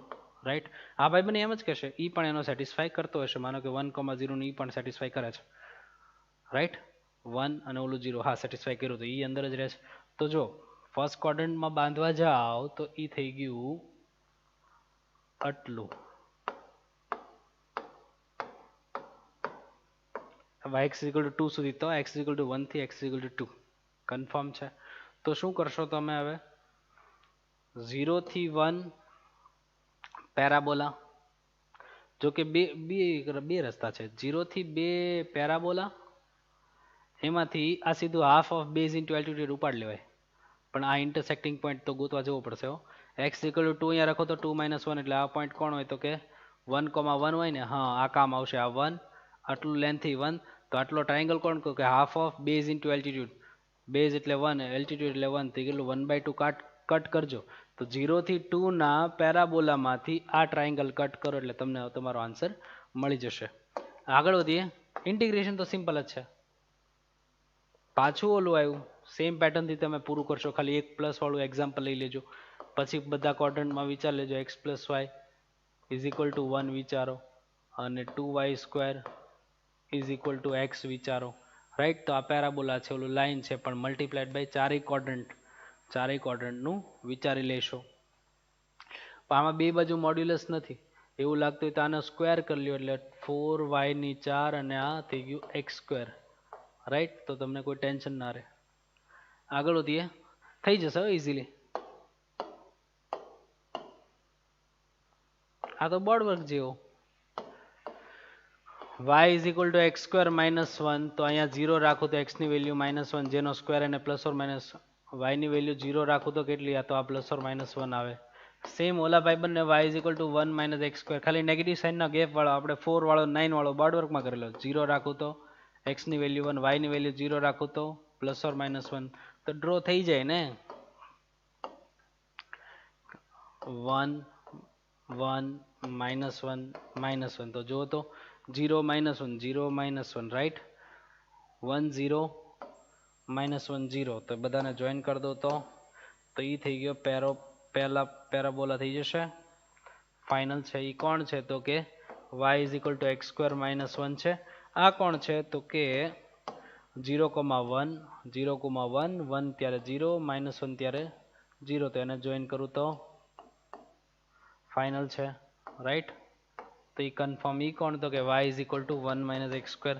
[SPEAKER 1] રાઈટ. આ ભાઈબંધ એમ જ કહેશે, એ પણ એનો સેટિસ્ફાઈ કરતો હશે. માનો કે 1,0 ને એ પણ સેટિસ્ફાઈ કરે છે રાઈટ. 1 અને ઓલું 0 હા સેટિસ્ફાઈ કર્યું તો એ અંદર જ રહે છે. તો જો ફર્સ્ટ ક્વોડ્રન્ટમાં બાંધવા જાઓ તો એ થઈ ગયું આટલું. x ઇક્વલ ટુ 2 સુધી તો x ઇક્વલ ટુ 1 થી x ઇક્વલ ટુ 2 કન્ફર્મ છે. તો શું કરશો તમે હવે 0 થી 1 પેરાબોલા. જો કે બે રસ્તા છે, 0 થી 2 પેરાબોલા, એમાંથી આ સીધું half of base into altitude ઉપાડ લેવાય. પણ આ ઇન્ટરસેક્ટિંગ પોઈન્ટ તો ગોતવા જવો પડશે. x ઇક્વલ ટુ 2 અહીંયા રાખો તો 2 - 1 એટલે આ પોઈન્ટ કોણ હોય તો કે 1,1 હોય ને. હા આ કામ આવશે. આ 1 આટલું લેન્થથી 1 તો આટલો ટ્રાયંગલ કોણ કહો કે half of base into altitude. Base એટલે 1, એલ્ટિટ્યુડ એટલે 1, તો કેટલું 1/2 કટ કરજો. તો 0 થી 2 ના પેરાબોલામાંથી આ ટ્રાયંગલ કટ કરો એટલે તમને તમારો આન્સર મળી જશે. આગળ વધીએ. ઇન્ટિગ્રેશન તો સિમ્પલ જ છે. પાછું ઓલું આવ્યું સેમ પેટર્નથી તમે પૂરું કરશો. ખાલી એક પ્લસ વાળું એક્ઝામ્પલ લઈ લેજો. પછી બધા ક્વોડ્રન્ટમાં વિચાર લેજો. x + y is equal to 1 વિચારો અને 2y² is equal to x વિચારો રાઈટ. તો આ પેરાબોલા છે, ઓલું લાઈન છે, પણ મલ્ટીપ્લાઇડ બાય ચારેય ક્વોડ્રન્ટનું વિચારી લેશો. પણ આમાં બે બાજુ મોડ્યુલસ નથી. એવું લાગતું હોય તો આનો સ્ક્વેર કરી લ્યો એટલે 4y4 અને આ થઈ ગયું x². રાઈટ. તો તમને કોઈ ટેન્શન ના રહે. આગળ વધીએ. થઈ જશે ઇઝીલી. આ તો બોર્ડ વર્ક જેવો. y is equal two x² -1 તો અહીંયા 0 રાખું તો x ની વેલ્યુ -1 જેનો સ્ક્વેર અને પ્લસ ઓર માઇનસ y ની વેલ્યુ 0 રાખું તો કેટલી, આ તો આ પ્લસ ઓર -1 આવે. સેમ ઓલા ભાઈબંધને y is equal to 1 - x², ખાલી નેગેટિવ સાઇનના ગેપ વાળો આપણે 4 વાળો 9 વાળો બોર્ડ વર્કમાં કરેલો. 0 રાખું તો x ની વેલ્યુ 1, y ની વેલ્યુ 0 રાખું તો પ્લસ ઓર -1 તો ડ્રો થઈ જાય ને. 1 1 -1 -1 તો જો તો 0 -1 0 -1 રાઈટ. 1 0 -1 0 તો બધાને જોઈન કરી દો તો એ થઈ ગયો પહેલા પેરાબોલા થઈ જશે. ફાઇનલ છે એ કોણ છે તો કે y is equal two x² -1 છે. આ કોણ છે તો કે 0,1 0,1 1 ત્યારે 0 -1 ત્યારે 0 તો એને જોઈન કરું તો ફાઇનલ છે રાઈટ. તો એ કન્ફર્મ. એ કોણ તો કે y is equal to 1 - x².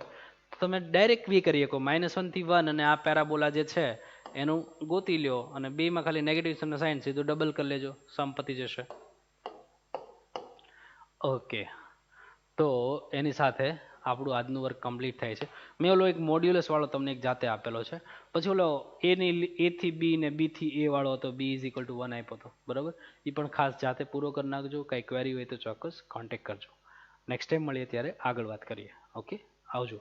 [SPEAKER 1] તો તમે ડાયરેક્ટ બી કરી શકો, -1 થી 1 અને આ પેરાબોલા જે છે એનું ગોતી લ્યો અને બેમાં ખાલી નેગેટિવ સાઇન સીધું ડબલ કરી લેજો, સમ પતી જશે. ઓકે, તો એની સાથે આપણું આજનું વર્ક કમ્પ્લીટ થાય છે. મેં ઓલો એક મોડ્યુલસ વાળો તમને એક જાતે આપેલો છે, પછી ઓલો એ થી બી ને બી થી એ વાળો હતો, બી ઇઝ ઇક્વલ ટુ 1 આપ્યો હતો, બરાબર. એ પણ ખાસ જાતે પૂરો કરી નાખજો. કંઈ ક્વેરી હોય તો ચોક્કસ કોન્ટેક્ટ કરજો. નેક્સ્ટ ટાઈમ મળીએ ત્યારે આગળ વાત કરીએ. ઓકે, આવજો.